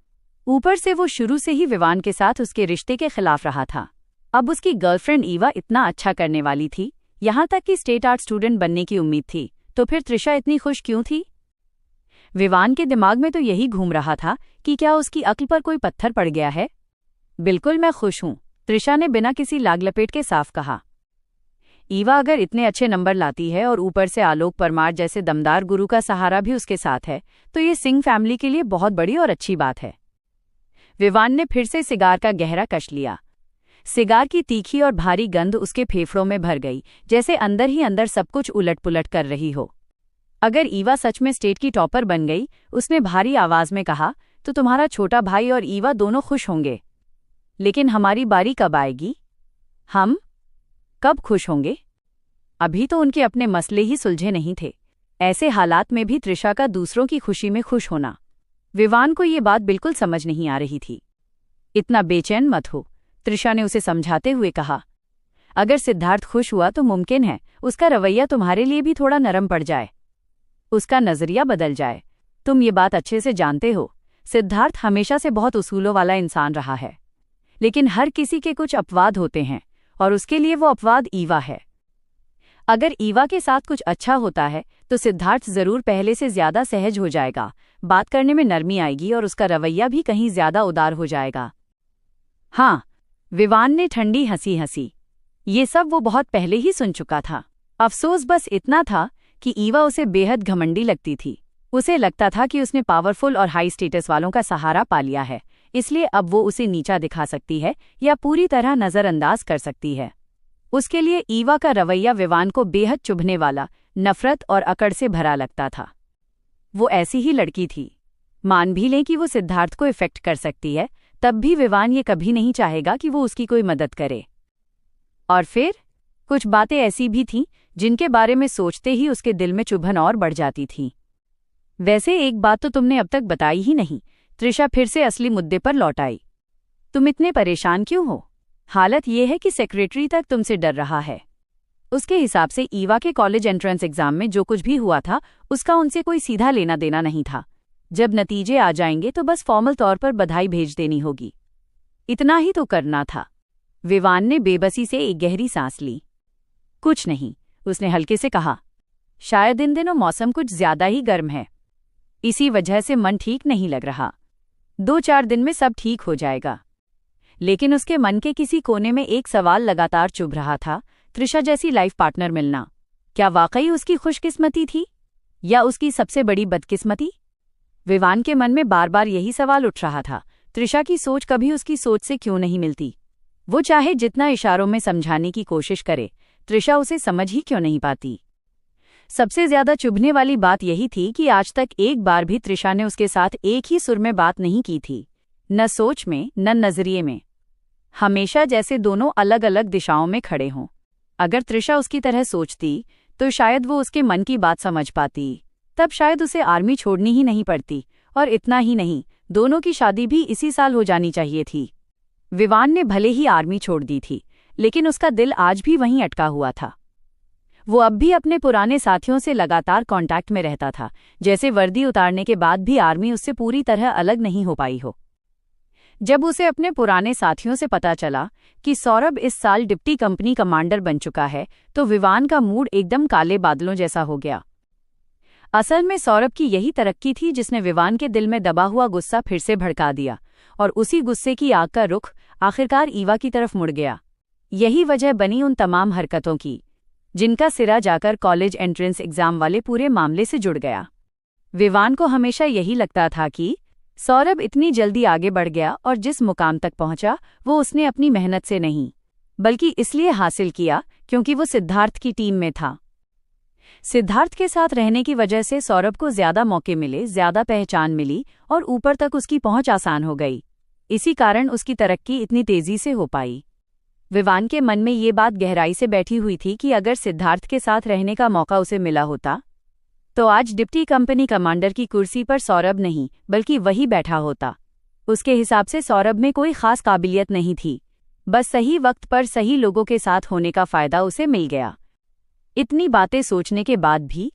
ऊपर से वो शुरू से ही विवान के साथ उसके रिश्ते के खिलाफ रहा था। अब उसकी गर्लफ्रेंड ईवा इतना अच्छा करने वाली थी, यहां तक कि स्टेट आर्ट स्टूडेंट बनने की उम्मीद थी, तो फिर त्रिशा इतनी खुश क्यों थी? विवान के दिमाग में तो यही घूम रहा था कि क्या उसकी अक्ल पर कोई पत्थर पड़ गया है। बिल्कुल मैं खुश हूं, त्रिशा ने बिना किसी लाग लपेट के साफ कहा। ईवा अगर इतने अच्छे नंबर लाती है और ऊपर से आलोक परमार जैसे दमदार गुरु का सहारा भी उसके साथ है तो ये सिंह फैमिली के लिए बहुत बड़ी और अच्छी बात है। विवान ने फिर से सिगार का गहरा कश लिया। सिगार की तीखी और भारी गंध उसके फेफड़ों में भर गई, जैसे अंदर ही अंदर सब कुछ उलट पुलट कर रही हो। अगर ईवा सच में स्टेट की टॉपर बन गई, उसने भारी आवाज में कहा, तो तुम्हारा छोटा भाई और ईवा दोनों खुश होंगे, लेकिन हमारी बारी कब आएगी? हम कब खुश होंगे? अभी तो उनके अपने मसले ही सुलझे नहीं थे। ऐसे हालात में भी त्रिशा का दूसरों की खुशी में खुश होना, विवान को ये बात बिल्कुल समझ नहीं आ रही थी। इतना बेचैन मत हो, त्रिशा ने उसे समझाते हुए कहा। अगर सिद्धार्थ खुश हुआ तो मुमकिन है उसका रवैया तुम्हारे लिए भी थोड़ा नरम पड़ जाए, उसका नजरिया बदल जाए। तुम ये बात अच्छे से जानते हो, सिद्धार्थ हमेशा से बहुत उसूलों वाला इंसान रहा है, लेकिन हर किसी के कुछ अपवाद होते हैं और उसके लिए वो अपवाद ईवा है। अगर ईवा के साथ कुछ अच्छा होता है तो सिद्धार्थ जरूर पहले से ज्यादा सहज हो जाएगा, बात करने में नरमी आएगी और उसका रवैया भी कहीं ज्यादा उदार हो जाएगा। हाँ, विवान ने ठंडी हंसी हंसी। ये सब वो बहुत पहले ही सुन चुका था। अफसोस बस इतना था कि ईवा उसे बेहद घमंडी लगती थी। उसे लगता था कि उसने पावरफुल और हाई स्टेटस वालों का सहारा पा लिया है, इसलिए अब वो उसे नीचा दिखा सकती है या पूरी तरह नज़रअंदाज कर सकती है। उसके लिए ईवा का रवैया विवान को बेहद चुभने वाला, नफरत और अकड़ से भरा लगता था। वो ऐसी ही लड़की थी। मान भी लें कि वो सिद्धार्थ को इफेक्ट कर सकती है, तब भी विवान ये कभी नहीं चाहेगा कि वो उसकी कोई मदद करे। और फिर कुछ बातें ऐसी भी थीं जिनके बारे में सोचते ही उसके दिल में चुभन और बढ़ जाती थी। वैसे एक बात तो तुमने अब तक बताई ही नहीं, त्रिशा फिर से असली मुद्दे पर लौट आई। तुम इतने परेशान क्यों हो? हालत यह है कि सेक्रेटरी तक तुमसे डर रहा है। उसके हिसाब से ईवा के कॉलेज एंट्रेंस एग्जाम में जो कुछ भी हुआ था उसका उनसे कोई सीधा लेना देना नहीं था। जब नतीजे आ जाएंगे तो बस फॉर्मल तौर पर बधाई भेज देनी होगी। इतना ही तो करना था। विवान ने बेबसी से एक गहरी सांस ली। कुछ नहीं, उसने हल्के से कहा। शायद इन दिनों मौसम कुछ ज्यादा ही गर्म है, इसी वजह से मन ठीक नहीं लग रहा। 2-4 दिन में सब ठीक हो जाएगा। लेकिन उसके मन के किसी कोने में एक सवाल लगातार चुभ रहा था, त्रिशा जैसी लाइफ पार्टनर मिलना क्या वाकई उसकी खुशकिस्मती थी या उसकी सबसे बड़ी बदकिस्मती? विवान के मन में बार बार यही सवाल उठ रहा था। त्रिशा की सोच कभी उसकी सोच से क्यों नहीं मिलती? वो चाहे जितना इशारों में समझाने की कोशिश करे, त्रिशा उसे समझ ही क्यों नहीं पाती? सबसे ज्यादा चुभने वाली बात यही थी कि आज तक एक बार भी त्रिशा ने उसके साथ एक ही सुर में बात नहीं की थी, न सोच में न नजरिए में। हमेशा जैसे दोनों अलग अलग दिशाओं में खड़े हों। अगर त्रिशा उसकी तरह सोचती तो शायद वो उसके मन की बात समझ पाती। तब शायद उसे आर्मी छोड़नी ही नहीं पड़ती, और इतना ही नहीं, दोनों की शादी भी इसी साल हो जानी चाहिए थी। विवान ने भले ही आर्मी छोड़ दी थी, लेकिन उसका दिल आज भी वहीं अटका हुआ था। वो अब भी अपने पुराने साथियों से लगातार कांटेक्ट में रहता था, जैसे वर्दी उतारने के बाद भी आर्मी उससे पूरी तरह अलग नहीं हो पाई हो। जब उसे अपने पुराने साथियों से पता चला कि सौरभ इस साल डिप्टी कंपनी कमांडर बन चुका है, तो विवान का मूड एकदम काले बादलों जैसा हो गया। असल में सौरभ की यही तरक्की थी जिसने विवान के दिल में दबा हुआ गुस्सा फिर से भड़का दिया, और उसी गुस्से की आग का रुख आखिरकार ईवा की तरफ मुड़ गया। यही वजह बनी उन तमाम हरकतों की, जिनका सिरा जाकर कॉलेज एंट्रेंस एग्जाम वाले पूरे मामले से जुड़ गया। विवान को हमेशा यही लगता था कि सौरभ इतनी जल्दी आगे बढ़ गया और जिस मुकाम तक पहुंचा वो उसने अपनी मेहनत से नहीं, बल्कि इसलिए हासिल किया क्योंकि वो सिद्धार्थ की टीम में था। सिद्धार्थ के साथ रहने की वजह से सौरभ को ज्यादा मौके मिले, ज्यादा पहचान मिली और ऊपर तक उसकी पहुंच आसान हो गई। इसी कारण उसकी तरक्की इतनी तेजी से हो पाई। विवान के मन में ये बात गहराई से बैठी हुई थी कि अगर सिद्धार्थ के साथ रहने का मौका उसे मिला होता तो आज डिप्टी कंपनी कमांडर की कुर्सी पर सौरभ नहीं बल्कि वही बैठा होता। उसके हिसाब से सौरभ में कोई खास काबिलियत नहीं थी, बस सही वक्त पर सही लोगों के साथ होने का फायदा उसे मिल गया। इतनी बातें सोचने के बाद भी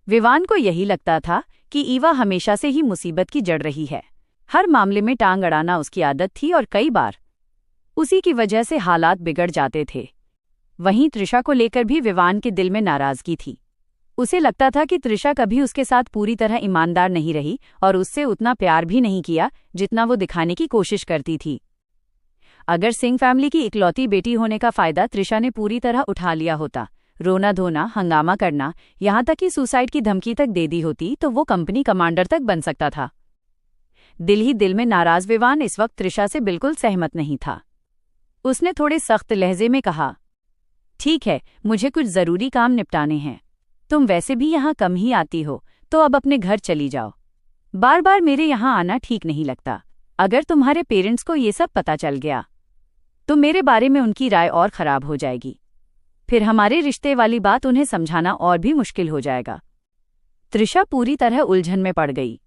विवान को यही लगता था कि ईवा हमेशा से ही मुसीबत की जड़ रही है। हर मामले में टांग अड़ाना उसकी आदत थी और कई बार उसी की वजह से हालात बिगड़ जाते थे। वहीं त्रिशा को लेकर भी विवान के दिल में नाराजगी थी। उसे लगता था कि त्रिशा कभी उसके साथ पूरी तरह ईमानदार नहीं रही और उससे उतना प्यार भी नहीं किया जितना वो दिखाने की कोशिश करती थी। अगर सिंह फैमिली की इकलौती बेटी होने का फायदा त्रिशा ने पूरी तरह उठा लिया होता, रोना धोना, हंगामा करना, यहां तक कि सुसाइड की धमकी तक दे दी होती, तो वो कंपनी कमांडर तक बन सकता था। दिल ही दिल में नाराज विवान इस वक्त त्रिशा से बिल्कुल सहमत नहीं था। उसने थोड़े सख्त लहजे में कहा, ठीक है, मुझे कुछ जरूरी काम निपटाने हैं। तुम वैसे भी यहाँ कम ही आती हो, तो अब अपने घर चली जाओ। बार बार मेरे यहाँ आना ठीक नहीं लगता। अगर तुम्हारे पेरेंट्स को ये सब पता चल गया तो मेरे बारे में उनकी राय और खराब हो जाएगी। फिर हमारे रिश्ते वाली बात उन्हें समझाना और भी मुश्किल हो जाएगा। त्रिशा पूरी तरह उलझन में पड़ गई।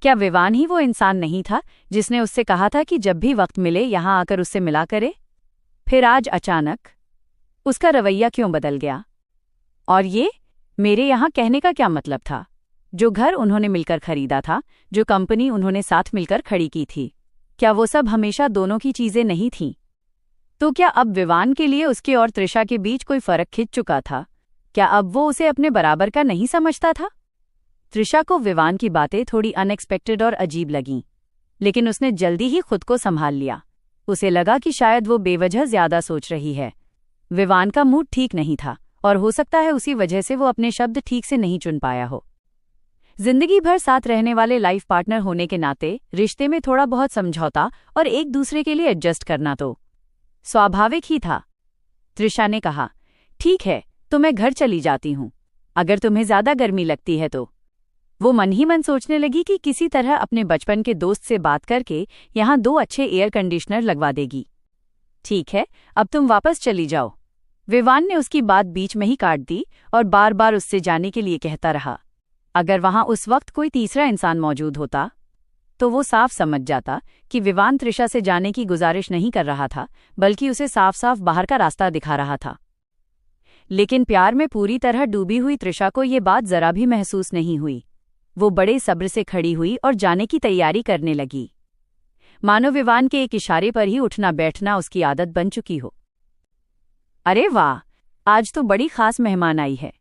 क्या विवान ही वो इंसान नहीं था जिसने उससे कहा था कि जब भी वक्त मिले यहाँ आकर उससे मिला करे? फिर आज अचानक उसका रवैया क्यों बदल गया? और ये मेरे यहाँ कहने का क्या मतलब था? जो घर उन्होंने मिलकर खरीदा था, जो कंपनी उन्होंने साथ मिलकर खड़ी की थी, क्या वो सब हमेशा दोनों की चीजें नहीं थीं? तो क्या अब विवान के लिए उसके और त्रिशा के बीच कोई फर्क खिंच चुका था? क्या अब वो उसे अपने बराबर का नहीं समझता था? त्रिशा को विवान की बातें थोड़ी अनएक्सपेक्टेड और अजीब लगीं, लेकिन उसने जल्दी ही खुद को संभाल लिया। उसे लगा कि शायद वो बेवजह ज्यादा सोच रही है। विवान का मूड ठीक नहीं था और हो सकता है उसी वजह से वो अपने शब्द ठीक से नहीं चुन पाया हो। जिंदगी भर साथ रहने वाले लाइफ पार्टनर होने के नाते रिश्ते में थोड़ा बहुत समझौता और एक दूसरे के लिए एडजस्ट करना तो स्वाभाविक ही था। त्रिशा ने कहा, ठीक है, तो मैं घर चली जाती हूँ, अगर तुम्हें ज्यादा गर्मी लगती है तो। वो मन ही मन सोचने लगी कि किसी तरह अपने बचपन के दोस्त से बात करके यहाँ 2 अच्छे एयर कंडीशनर लगवा देगी। ठीक है, अब तुम वापस चली जाओ। विवान ने उसकी बात बीच में ही काट दी और बार बार उससे जाने के लिए कहता रहा। अगर वहां उस वक्त कोई तीसरा इंसान मौजूद होता तो वो साफ समझ जाता कि विवान त्रिशा से जाने की गुजारिश नहीं कर रहा था, बल्कि उसे साफ साफ बाहर का रास्ता दिखा रहा था। लेकिन प्यार में पूरी तरह डूबी हुई त्रिशा को ये बात जरा भी महसूस नहीं हुई। वो बड़े सब्र से खड़ी हुई और जाने की तैयारी करने लगी, मानो विवान के एक इशारे पर ही उठना बैठना उसकी आदत बन चुकी हो। अरे वाह, आज तो बड़ी खास मेहमान आई है।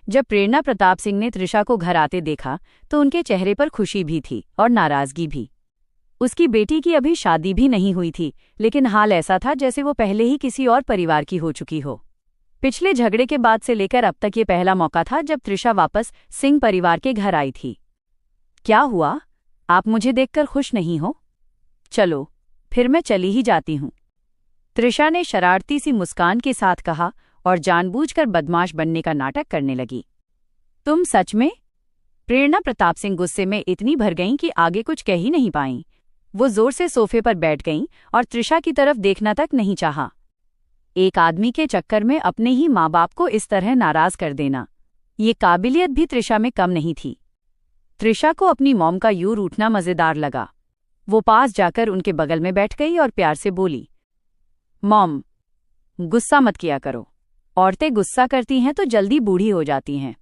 जब प्रेरणा प्रताप सिंह ने त्रिशा को घर आते देखा तो उनके चेहरे पर खुशी भी थी और नाराजगी भी। उसकी बेटी की अभी शादी भी नहीं हुई थी, लेकिन हाल ऐसा था जैसे वो पहले ही किसी और परिवार की हो चुकी हो। पिछले झगड़े के बाद से लेकर अब तक ये पहला मौका था जब त्रिशा वापस सिंह परिवार के घर आई थी। क्या हुआ, आप मुझे देखकर खुश नहीं हो? चलो, फिर मैं चली ही जाती हूं, त्रिशा ने शरारती सी मुस्कान के साथ कहा और जानबूझकर बदमाश बनने का नाटक करने लगी। तुम सच में? प्रेरणा प्रताप सिंह गुस्से में इतनी भर गईं कि आगे कुछ कह ही नहीं पाईं। वो जोर से सोफे पर बैठ गईं और त्रिशा की तरफ देखना तक नहीं चाहा। एक आदमी के चक्कर में अपने ही माँ बाप को इस तरह नाराज कर देना, ये काबिलियत भी त्रिशा में कम नहीं थी। त्रिशा को अपनी मॉम का यूं रूठना मजेदार लगा। वो पास जाकर उनके बगल में बैठ गई और प्यार से बोली, मॉम, गुस्सा मत किया करो। औरतें गुस्सा करती हैं तो जल्दी बूढ़ी हो जाती हैं।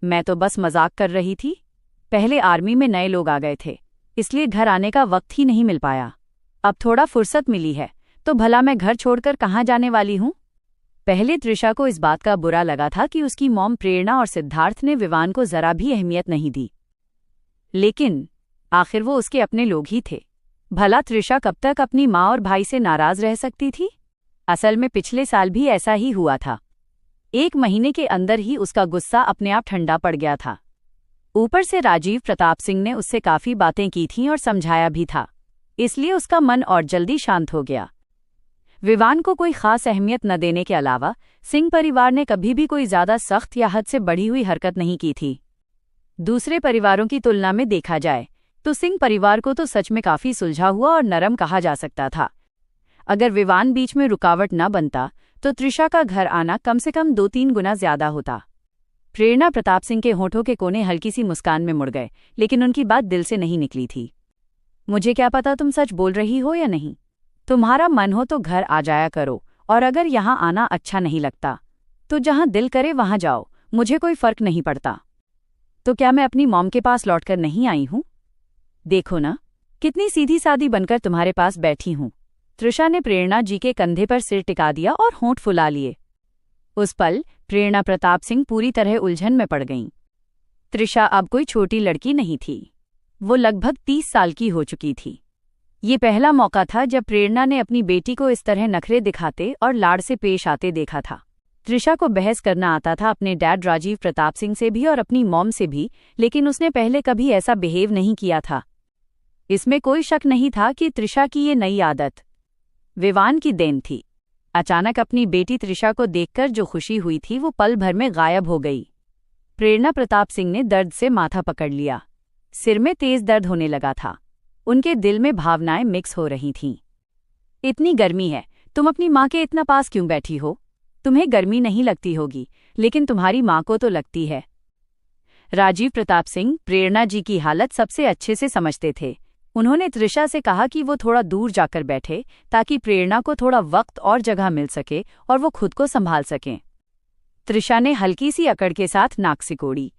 मैं तो बस मजाक कर रही थी। पहले आर्मी में नए लोग आ गए थे, इसलिए घर आने का वक्त ही नहीं मिल पाया। अब थोड़ा फुर्सत मिली है तो भला मैं घर छोड़कर कहाँ जाने वाली हूँ? पहले त्रिशा को इस बात का बुरा लगा था कि उसकी मॉम प्रेरणा और सिद्धार्थ ने विवान को जरा भी अहमियत नहीं दी, लेकिन आखिर वो उसके अपने लोग ही थे। भला त्रिशा कब तक अपनी माँ और भाई से नाराज रह सकती थी? असल में पिछले साल भी ऐसा ही हुआ था। 1 महीने के अंदर ही उसका गुस्सा अपने आप ठंडा पड़ गया था। ऊपर से राजीव प्रताप सिंह ने उससे काफी बातें की थीं और समझाया भी था, इसलिए उसका मन और जल्दी शांत हो गया। विवान को कोई खास अहमियत न देने के अलावा सिंह परिवार ने कभी भी कोई ज्यादा सख्त या हद से बढ़ी हुई हरकत नहीं की थी। दूसरे परिवारों की तुलना में देखा जाए तो सिंह परिवार को तो सच में काफी सुलझा हुआ और नरम कहा जा सकता था। अगर विवान बीच में रुकावट न बनता तो त्रिशा का घर आना कम से कम 2-3 गुना ज्यादा होता। प्रेरणा प्रताप सिंह के होठों के कोने हल्की सी मुस्कान में मुड़ गए, लेकिन उनकी बात दिल से नहीं निकली थी। मुझे क्या पता तुम सच बोल रही हो या नहीं। तुम्हारा मन हो तो घर आ जाया करो, और अगर यहाँ आना अच्छा नहीं लगता तो जहाँ दिल करे वहाँ जाओ, मुझे कोई फर्क नहीं पड़ता। तो क्या मैं अपनी मॉम के पास लौटकर नहीं आई हूँ? देखो ना, कितनी सीधी सादी बनकर तुम्हारे पास बैठी हूँ। त्रिशा ने प्रेरणा जी के कंधे पर सिर टिका दिया और होंठ फुला लिए। उस पल प्रेरणा प्रताप सिंह पूरी तरह उलझन में पड़ गईं। त्रिशा अब कोई छोटी लड़की नहीं थी, वो लगभग 30 साल की हो चुकी थी। ये पहला मौका था जब प्रेरणा ने अपनी बेटी को इस तरह नखरे दिखाते और लाड़ से पेश आते देखा था। त्रिशा को बहस करना आता था अपने डैड राजीव प्रताप सिंह से भी और अपनी मॉम से भी, लेकिन उसने पहले कभी ऐसा बिहेव नहीं किया था। इसमें कोई शक नहीं था कि त्रिशा की ये नई आदत विवान की देन थी। अचानक अपनी बेटी त्रिशा को देखकर जो खुशी हुई थी वो पल भर में गायब हो गई। प्रेरणा प्रताप सिंह ने दर्द से माथा पकड़ लिया। सिर में तेज दर्द होने लगा था। उनके दिल में भावनाएं मिक्स हो रही थीं। इतनी गर्मी है, तुम अपनी माँ के इतना पास क्यों बैठी हो? तुम्हें गर्मी नहीं लगती होगी, लेकिन तुम्हारी माँ को तो लगती है। राजीव प्रताप सिंह प्रेरणा जी की हालत सबसे अच्छे से समझते थे। उन्होंने त्रिशा से कहा कि वो थोड़ा दूर जाकर बैठे ताकि प्रेरणा को थोड़ा वक्त और जगह मिल सके और वो खुद को संभाल सकें। त्रिशा ने हल्की सी अकड़ के साथ नाक सिकोड़ी।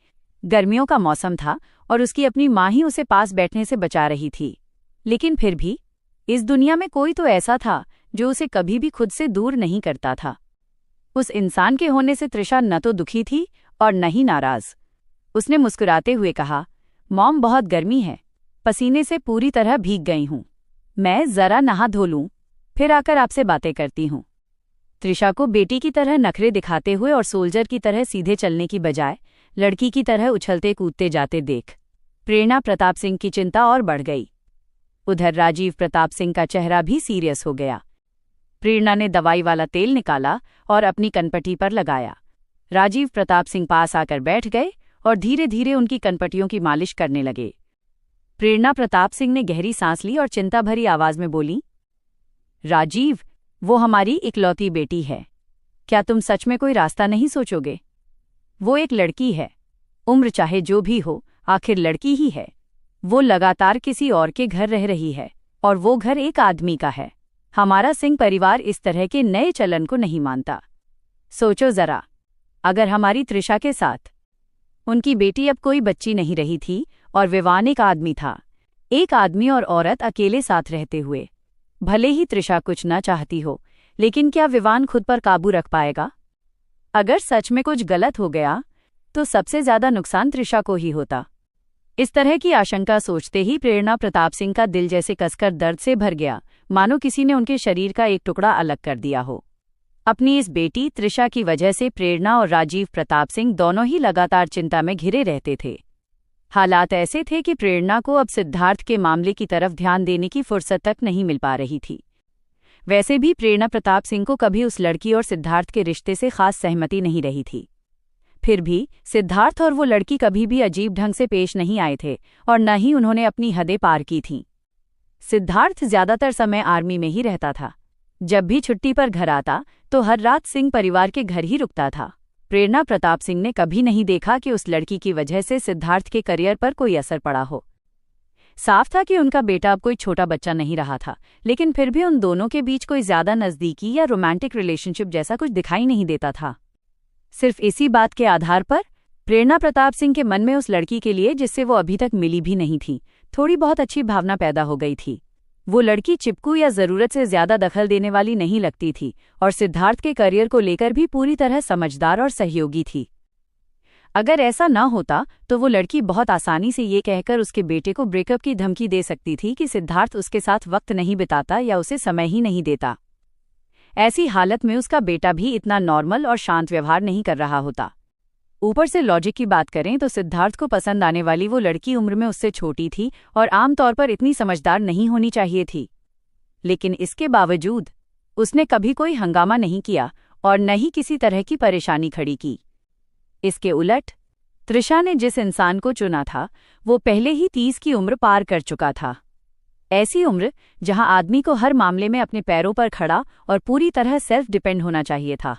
गर्मियों का मौसम था और उसकी अपनी माँ ही उसे पास बैठने से बचा रही थी, लेकिन फिर भी इस दुनिया में कोई तो ऐसा था जो उसे कभी भी खुद से दूर नहीं करता था। उस इंसान के होने से त्रिशा न तो दुखी थी और न ही नाराज। उसने मुस्कुराते हुए कहा, मॉम, बहुत गर्मी है, पसीने से पूरी तरह भीग गई हूँ। मैं जरा नहा धो लूँ, फिर आकर आपसे बातें करती हूँ। त्रिशा को बेटी की तरह नखरे दिखाते हुए और सोल्जर की तरह सीधे चलने की बजाय लड़की की तरह उछलते कूदते जाते देख प्रेरणा प्रताप सिंह की चिंता और बढ़ गई। उधर राजीव प्रताप सिंह का चेहरा भी सीरियस हो गया। प्रेरणा ने दवाई वाला तेल निकाला और अपनी कनपटी पर लगाया। राजीव प्रताप सिंह पास आकर बैठ गए और धीरे धीरे उनकी कनपटियों की मालिश करने लगे। प्रेरणा प्रताप सिंह ने गहरी सांस ली और चिंता भरी आवाज में बोली, राजीव, वो हमारी इकलौती बेटी है। क्या तुम सच में कोई रास्ता नहीं सोचोगे? वो एक लड़की है, उम्र चाहे जो भी हो, आखिर लड़की ही है। वो लगातार किसी और के घर रह रही है और वो घर एक आदमी का है। हमारा सिंह परिवार इस तरह के नए चलन को नहीं मानता। सोचो जरा, अगर हमारी त्रिशा के साथ उनकी बेटी अब कोई बच्ची नहीं रही थी और विवान एक आदमी था, एक आदमी और औरत अकेले साथ रहते हुए। भले ही त्रिशा कुछ ना चाहती हो, लेकिन क्या विवान खुद पर काबू रख पाएगा? अगर सच में कुछ गलत हो गया तो सबसे ज्यादा नुकसान त्रिशा को ही होता। इस तरह की आशंका सोचते ही प्रेरणा प्रताप सिंह का दिल जैसे कसकर दर्द से भर गया, मानो किसी ने उनके शरीर का एक टुकड़ा अलग कर दिया हो। अपनी इस बेटी त्रिशा की वजह से प्रेरणा और राजीव प्रताप सिंह दोनों ही लगातार चिंता में घिरे रहते थे। हालात ऐसे थे कि प्रेरणा को अब सिद्धार्थ के मामले की तरफ ध्यान देने की फुर्सत तक नहीं मिल पा रही थी। वैसे भी प्रेरणा प्रताप सिंह को कभी उस लड़की और सिद्धार्थ के रिश्ते से खास सहमति नहीं रही थी। फिर भी सिद्धार्थ और वो लड़की कभी भी अजीब ढंग से पेश नहीं आए थे और न ही उन्होंने अपनी हदें पार की थीं। सिद्धार्थ ज्यादातर समय आर्मी में ही रहता था। जब भी छुट्टी पर घर आता तो हर रात सिंह परिवार के घर ही रुकता था। प्रेरणा प्रताप सिंह ने कभी नहीं देखा कि उस लड़की की वजह से सिद्धार्थ के करियर पर कोई असर पड़ा हो। साफ था कि उनका बेटा अब कोई छोटा बच्चा नहीं रहा था, लेकिन फिर भी उन दोनों के बीच कोई ज्यादा नजदीकी या रोमांटिक रिलेशनशिप जैसा कुछ दिखाई नहीं देता था। सिर्फ इसी बात के आधार पर प्रेरणा प्रताप सिंह के मन में उस लड़की के लिए, जिससे वो अभी तक मिली भी नहीं थी, थोड़ी बहुत अच्छी भावना पैदा हो गई थी। वो लड़की चिपकू या जरूरत से ज्यादा दखल देने वाली नहीं लगती थी और सिद्धार्थ के करियर को लेकर भी पूरी तरह समझदार और सहयोगी थी। अगर ऐसा न होता तो वो लड़की बहुत आसानी से ये कहकर उसके बेटे को ब्रेकअप की धमकी दे सकती थी कि सिद्धार्थ उसके साथ वक्त नहीं बिताता या उसे समय ही नहीं देता। ऐसी हालत में उसका बेटा भी इतना नॉर्मल और शांत व्यवहार नहीं कर रहा होता। ऊपर से लॉजिक की बात करें तो सिद्धार्थ को पसंद आने वाली वो लड़की उम्र में उससे छोटी थी और आमतौर पर इतनी समझदार नहीं होनी चाहिए थी। लेकिन इसके बावजूद उसने कभी कोई हंगामा नहीं किया और न ही किसी तरह की परेशानी खड़ी की। इसके उलट त्रिशा ने जिस इंसान को चुना था वो पहले ही 30 की उम्र पार कर चुका था। ऐसी उम्र जहां आदमी को हर मामले में अपने पैरों पर खड़ा और पूरी तरह सेल्फ डिपेंड होना चाहिए था।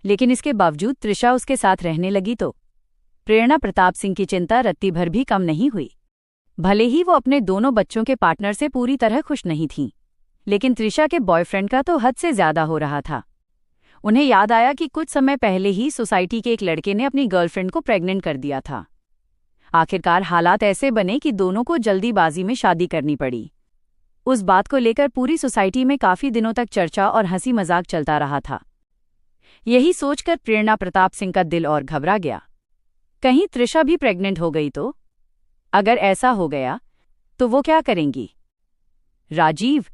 लेकिन इसके बावजूद त्रिशा उसके साथ रहने लगी तो प्रेरणा प्रताप सिंह की चिंता रत्ती भर भी कम नहीं हुई। भले ही वो अपने दोनों बच्चों के पार्टनर से पूरी तरह खुश नहीं थीं, लेकिन त्रिशा के बॉयफ्रेंड का तो हद से ज्यादा हो रहा था। उन्हें याद आया कि कुछ समय पहले ही सोसाइटी के एक लड़के ने अपनी गर्लफ्रेंड को प्रेग्नेंट कर दिया था। आखिरकार हालात ऐसे बने कि दोनों को जल्दीबाजी में शादी करनी पड़ी। उस बात को लेकर पूरी सोसाइटी में काफी दिनों तक चर्चा और हंसी मजाक चलता रहा था। यही सोचकर प्रेरणा प्रताप सिंह का दिल और घबरा गया। कहीं त्रिशा भी प्रेग्नेंट हो गई तो? अगर ऐसा हो गया तो वो क्या करेंगी? राजीव,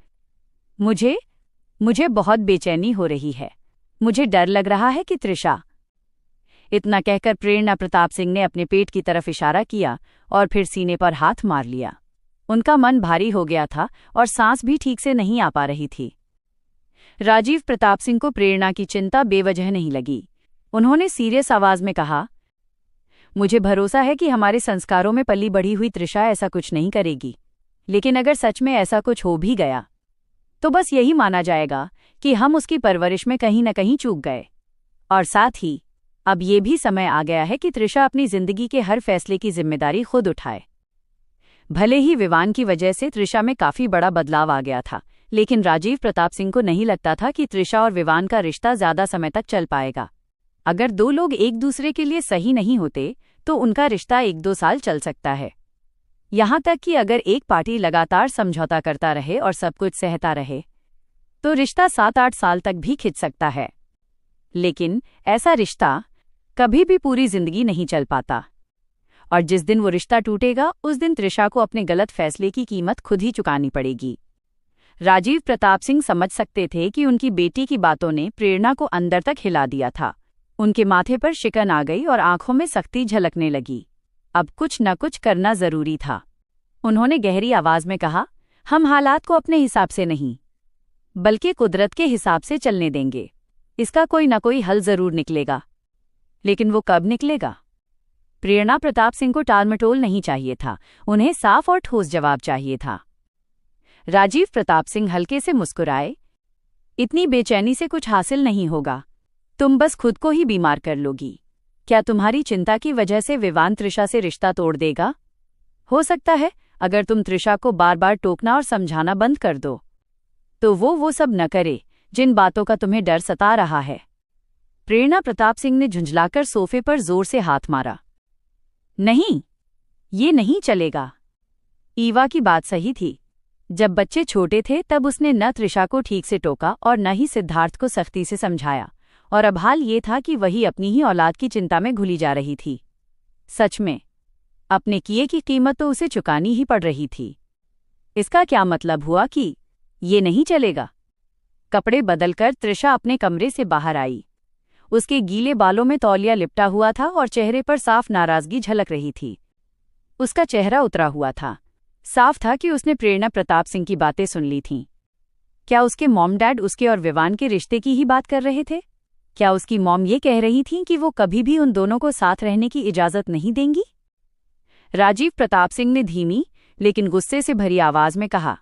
मुझे बहुत बेचैनी हो रही है। मुझे डर लग रहा है कि त्रिशा। इतना कहकर प्रेरणा प्रताप सिंह ने अपने पेट की तरफ इशारा किया और फिर सीने पर हाथ मार लिया। उनका मन भारी हो गया था और सांस भी ठीक से नहीं आ पा रही थी। राजीव प्रताप सिंह को प्रेरणा की चिंता बेवजह नहीं लगी। उन्होंने सीरियस आवाज में कहा, मुझे भरोसा है कि हमारे संस्कारों में पली बढ़ी हुई त्रिशा ऐसा कुछ नहीं करेगी। लेकिन अगर सच में ऐसा कुछ हो भी गया तो बस यही माना जाएगा कि हम उसकी परवरिश में कहीं न कहीं चूक गए। और साथ ही अब ये भी समय आ गया है कि त्रिशा अपनी जिंदगी के हर फैसले की जिम्मेदारी खुद उठाए। भले ही विवान की वजह से त्रिशा में काफी बड़ा बदलाव आ गया था, लेकिन राजीव प्रताप सिंह को नहीं लगता था कि त्रिशा और विवान का रिश्ता ज्यादा समय तक चल पाएगा। अगर दो लोग एक दूसरे के लिए सही नहीं होते तो उनका रिश्ता 1-2 साल चल सकता है। यहां तक कि अगर एक पार्टी लगातार समझौता करता रहे और सब कुछ सहता रहे तो रिश्ता 7-8 साल तक भी खिंच सकता है। लेकिन ऐसा रिश्ता कभी भी पूरी जिंदगी नहीं चल पाता। और जिस दिन वो रिश्ता टूटेगा उस दिन त्रिशा को अपने गलत फैसले की कीमत खुद ही चुकानी पड़ेगी। राजीव प्रताप सिंह समझ सकते थे कि उनकी बेटी की बातों ने प्रेरणा को अंदर तक हिला दिया था। उनके माथे पर शिकन आ गई और आंखों में सख्ती झलकने लगी। अब कुछ न कुछ करना जरूरी था। उन्होंने गहरी आवाज में कहा, हम हालात को अपने हिसाब से नहीं बल्कि कुदरत के हिसाब से चलने देंगे। इसका कोई न कोई हल जरूर निकलेगा। लेकिन वो कब निकलेगा? प्रेरणा प्रताप सिंह को टालमटोल नहीं चाहिए था, उन्हें साफ और ठोस जवाब चाहिए था। राजीव प्रताप सिंह हल्के से मुस्कुराए, इतनी बेचैनी से कुछ हासिल नहीं होगा। तुम बस खुद को ही बीमार कर लोगी। क्या तुम्हारी चिंता की वजह से विवान त्रिशा से रिश्ता तोड़ देगा? हो सकता है, अगर तुम त्रिशा को बार बार टोकना और समझाना बंद कर दो तो वो सब न करे जिन बातों का तुम्हें डर सता रहा है। प्रेरणा प्रताप सिंह ने झुंझलाकर सोफे पर जोर से हाथ मारा। नहीं, ये नहीं चलेगा। ईवा की बात सही थी। जब बच्चे छोटे थे तब उसने न त्रिशा को ठीक से टोका और न ही सिद्धार्थ को सख्ती से समझाया, और अब हाल ये था कि वही अपनी ही औलाद की चिंता में घुली जा रही थी। सच में अपने किए की कीमत तो उसे चुकानी ही पड़ रही थी। इसका क्या मतलब हुआ कि ये नहीं चलेगा? कपड़े बदलकर त्रिशा अपने कमरे से बाहर आई। उसके गीले बालों में तौलिया लिपटा हुआ था और चेहरे पर साफ नाराजगी झलक रही थी। उसका चेहरा उतरा हुआ था। साफ था कि उसने प्रेरणा प्रताप सिंह की बातें सुन ली थीं। क्या उसके मॉम डैड उसके और विवान के रिश्ते की ही बात कर रहे थे? क्या उसकी मॉम ये कह रही थीं कि वो कभी भी उन दोनों को साथ रहने की इजाजत नहीं देंगी? राजीव प्रताप सिंह ने धीमी लेकिन गुस्से से भरी आवाज में कहा,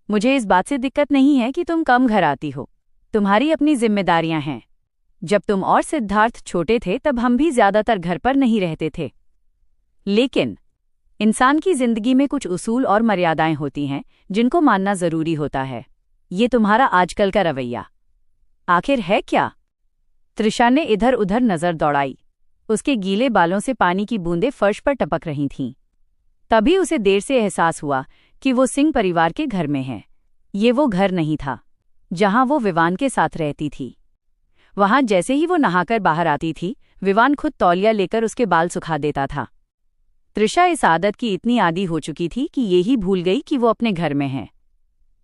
मुझे इस बात से दिक्कत नहीं है कि तुम कम घर आती हो। तुम्हारी अपनी जिम्मेदारियां हैं। जब तुम और सिद्धार्थ छोटे थे तब हम भी ज्यादातर घर पर नहीं रहते थे। लेकिन इंसान की जिंदगी में कुछ उसूल और मर्यादाएं होती हैं जिनको मानना जरूरी होता है। ये तुम्हारा आजकल का रवैया आखिर है क्या? त्रिशा ने इधर उधर नजर दौड़ाई। उसके गीले बालों से पानी की बूंदें फर्श पर टपक रही थीं। तभी उसे देर से एहसास हुआ कि वो सिंह परिवार के घर में है। ये वो घर नहीं था जहां वो विवान के साथ रहती थी। वहां जैसे ही वो नहाकर बाहर आती थी, विवान खुद तौलिया लेकर उसके बाल सुखा देता था। त्रिशा इस आदत की इतनी आदी हो चुकी थी कि ये ही भूल गई कि वो अपने घर में है।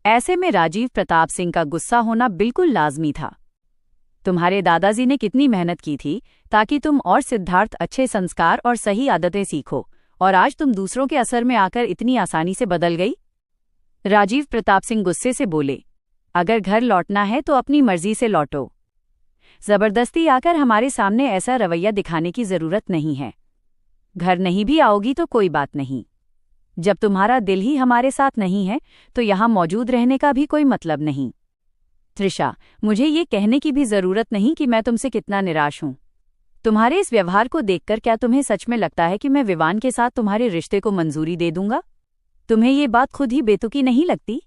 ऐसे में राजीव प्रताप सिंह का गुस्सा होना बिल्कुल लाजमी था। तुम्हारे दादाजी ने कितनी मेहनत की थी ताकि तुम और सिद्धार्थ अच्छे संस्कार और सही आदतें सीखो, और आज तुम दूसरों के असर में आकर इतनी आसानी से बदल गई। राजीव प्रताप सिंह गुस्से से बोले, अगर घर लौटना है तो अपनी मर्जी से लौटो। जबरदस्ती आकर हमारे सामने ऐसा रवैया दिखाने की जरूरत नहीं है। घर नहीं भी आओगी तो कोई बात नहीं। जब तुम्हारा दिल ही हमारे साथ नहीं है तो यहां मौजूद रहने का भी कोई मतलब नहीं। त्रिशा, मुझे ये कहने की भी जरूरत नहीं कि मैं तुमसे कितना निराश हूं। तुम्हारे इस व्यवहार को देखकर क्या तुम्हें सच में लगता है कि मैं विवान के साथ तुम्हारे रिश्ते को मंजूरी दे दूंगा? तुम्हें ये बात खुद ही बेतुकी नहीं लगती?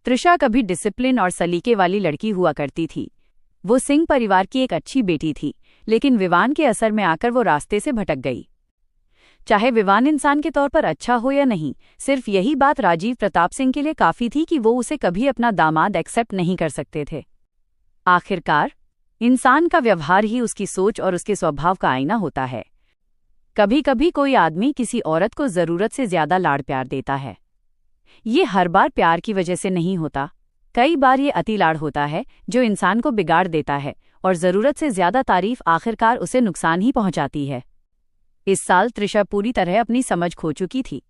त्रिशा कभी डिसिप्लिन और सलीके वाली लड़की हुआ करती थी। वो सिंह परिवार की एक अच्छी बेटी थी, लेकिन विवान के असर में आकर वो रास्ते से भटक गई। चाहे विवान इंसान के तौर पर अच्छा हो या नहीं, सिर्फ यही बात राजीव प्रताप सिंह के लिए काफी थी कि वो उसे कभी अपना दामाद एक्सेप्ट नहीं कर सकते थे। आखिरकार इंसान का व्यवहार ही उसकी सोच और उसके स्वभाव का आईना होता है। कभी कभी कोई आदमी किसी औरत को जरूरत से ज्यादा लाड़ प्यार देता है। ये हर बार प्यार की वजह से नहीं होता। कई बार ये अति लाड़ होता है जो इंसान को बिगाड़ देता है, और जरूरत से ज्यादा तारीफ आखिरकार उसे नुकसान ही पहुंचाती है। इस साल त्रिशा पूरी तरह अपनी समझ खो चुकी थी,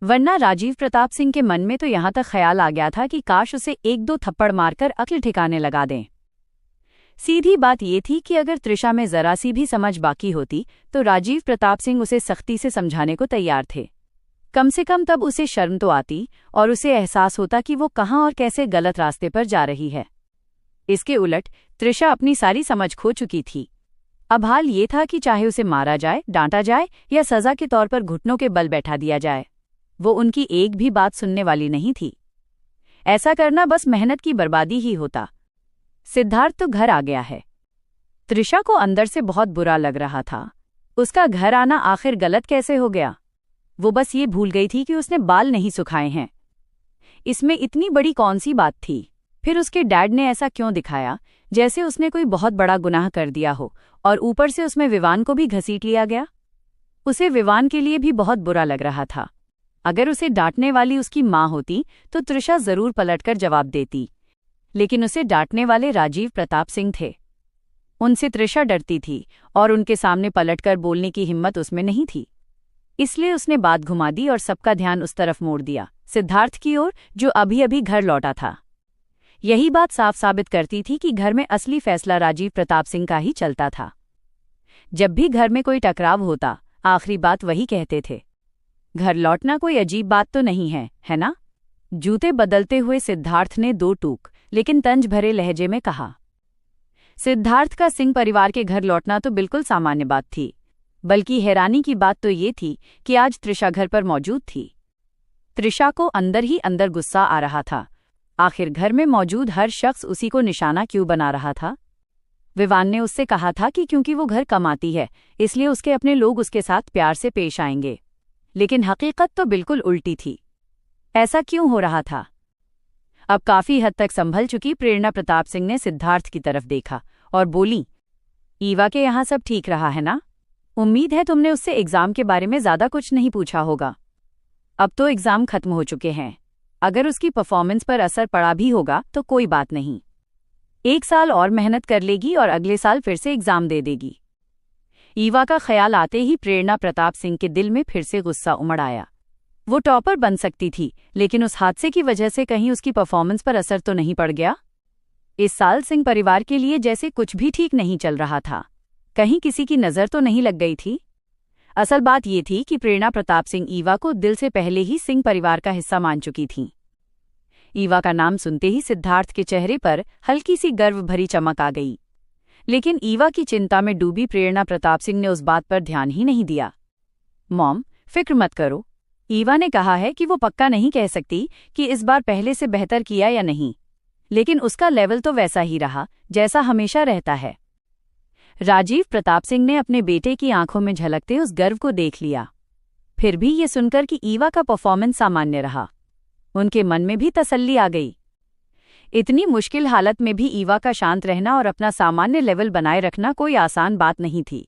वरना राजीव प्रताप सिंह के मन में तो यहां तक ख्याल आ गया था कि काश उसे एक दो थप्पड़ मारकर अक्ल ठिकाने लगा दें। सीधी बात ये थी कि अगर त्रिशा में जरा सी भी समझ बाकी होती तो राजीव प्रताप सिंह उसे सख्ती से समझाने को तैयार थे। कम से कम तब उसे शर्म तो आती और उसे एहसास होता कि वो कहाँ और कैसे गलत रास्ते पर जा रही है। इसके उलट त्रिशा अपनी सारी समझ खो चुकी थी। अब हाल ये था कि चाहे उसे मारा जाए, डांटा जाए या सजा के तौर पर घुटनों के बल बैठा दिया जाए, वो उनकी एक भी बात सुनने वाली नहीं थी। ऐसा करना बस मेहनत की बर्बादी ही होता। सिद्धार्थ तो घर आ गया है। त्रिशा को अंदर से बहुत बुरा लग रहा था। उसका घर आना आखिर गलत कैसे हो गया? वो बस ये भूल गई थी कि उसने बाल नहीं सुखाए हैं। इसमें इतनी बड़ी कौन सी बात थी? फिर उसके डैड ने ऐसा क्यों दिखाया जैसे उसने कोई बहुत बड़ा गुनाह कर दिया हो, और ऊपर से उसमें विवान को भी घसीट लिया गया। उसे विवान के लिए भी बहुत बुरा लग रहा था। अगर उसे डांटने वाली उसकी माँ होती तो त्रिशा जरूर पलटकर जवाब देती, लेकिन उसे डांटने वाले राजीव प्रताप सिंह थे। उनसे त्रिशा डरती थी और उनके सामने पलटकर बोलने की हिम्मत उसमें नहीं थी। इसलिए उसने बात घुमा दी और सबका ध्यान उस तरफ मोड़ दिया, सिद्धार्थ की ओर, जो अभी अभी घर लौटा था। यही बात साफ साबित करती थी कि घर में असली फैसला राजीव प्रताप सिंह का ही चलता था। जब भी घर में कोई टकराव होता, आखिरी बात वही कहते थे, घर लौटना कोई अजीब बात तो नहीं है, है ना? जूते बदलते हुए सिद्धार्थ ने दो टूक लेकिन तंज भरे लहजे में कहा। सिद्धार्थ का सिंह परिवार के घर लौटना तो बिल्कुल सामान्य बात थी, बल्कि हैरानी की बात तो ये थी कि आज त्रिशा घर पर मौजूद थी। त्रिशा को अंदर ही अंदर गुस्सा आ रहा था। आखिर घर में मौजूद हर शख्स उसी को निशाना क्यों बना रहा था? विवान ने उससे कहा था कि क्योंकि वो घर कमाती है इसलिए उसके अपने लोग उसके साथ प्यार से पेश आएंगे, लेकिन हकीकत तो बिल्कुल उल्टी थी। ऐसा क्यों हो रहा था? अब काफी हद तक संभल चुकी प्रेरणा प्रताप सिंह ने सिद्धार्थ की तरफ देखा और बोली, ईवा के यहाँ सब ठीक रहा है ना? उम्मीद है तुमने उससे एग्जाम के बारे में ज्यादा कुछ नहीं पूछा होगा। अब तो एग्जाम खत्म हो चुके हैं, अगर उसकी परफॉर्मेंस पर असर पड़ा भी होगा तो कोई बात नहीं। 1 साल और मेहनत कर लेगी और अगले साल फिर से एग्जाम दे देगी। ईवा का ख्याल आते ही प्रेरणा प्रताप सिंह के दिल में फिर से गुस्सा उमड़ आया। वो टॉपर बन सकती थी, लेकिन उस हादसे की वजह से कहीं उसकी परफॉर्मेंस पर असर तो नहीं पड़ गया? इस साल सिंह परिवार के लिए जैसे कुछ भी ठीक नहीं चल रहा था। कहीं किसी की नज़र तो नहीं लग गई थी? असल बात ये थी कि प्रेरणा प्रताप सिंह ईवा को दिल से पहले ही सिंह परिवार का हिस्सा मान चुकी थीं। ईवा का नाम सुनते ही सिद्धार्थ के चेहरे पर हल्की सी गर्व भरी चमक आ गई, लेकिन ईवा की चिंता में डूबी प्रेरणा प्रताप सिंह ने उस बात पर ध्यान ही नहीं दिया। मॉम, फिक्र मत करो। ईवा ने कहा है कि वो पक्का नहीं कह सकती कि इस बार पहले से बेहतर किया या नहीं, लेकिन उसका लेवल तो वैसा ही रहा जैसा हमेशा रहता है। राजीव प्रताप सिंह ने अपने बेटे की आंखों में झलकते उस गर्व को देख लिया। फिर भी ये सुनकर कि ईवा का परफॉर्मेंस सामान्य रहा, उनके मन में भी तसल्ली आ गई। इतनी मुश्किल हालत में भी ईवा का शांत रहना और अपना सामान्य लेवल बनाए रखना कोई आसान बात नहीं थी।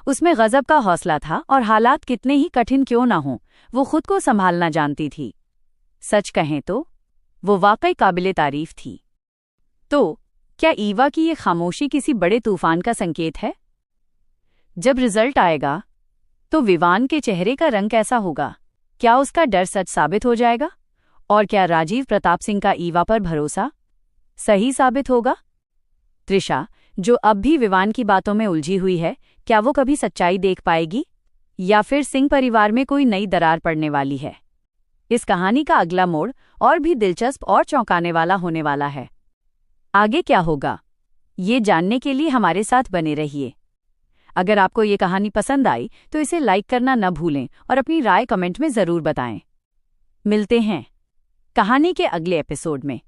उसमें गजब का हौसला था और हालात कितने ही कठिन क्यों ना हों, वो खुद को संभालना जानती थी। सच कहें तो वो वाकई काबिले तारीफ थी। तो क्या ईवा की ये खामोशी किसी बड़े तूफान का संकेत है? जब रिजल्ट आएगा तो विवान के चेहरे का रंग कैसा होगा? क्या उसका डर सच साबित हो जाएगा? और क्या राजीव प्रताप सिंह का ईवा पर भरोसा सही साबित होगा? त्रिशा, जो अब भी विवान की बातों में उलझी हुई है, क्या वो कभी सच्चाई देख पाएगी या फिर सिंह परिवार में कोई नई दरार पड़ने वाली है? इस कहानी का अगला मोड़ और भी दिलचस्प और चौंकाने वाला होने वाला है। आगे क्या होगा, ये जानने के लिए हमारे साथ बने रहिए। अगर आपको ये कहानी पसंद आई तो इसे लाइक करना न भूलें और अपनी राय कमेंट में ज़रूर बताएं। मिलते हैं कहानी के अगले एपिसोड में।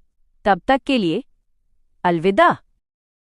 तब तक के लिए अलविदा।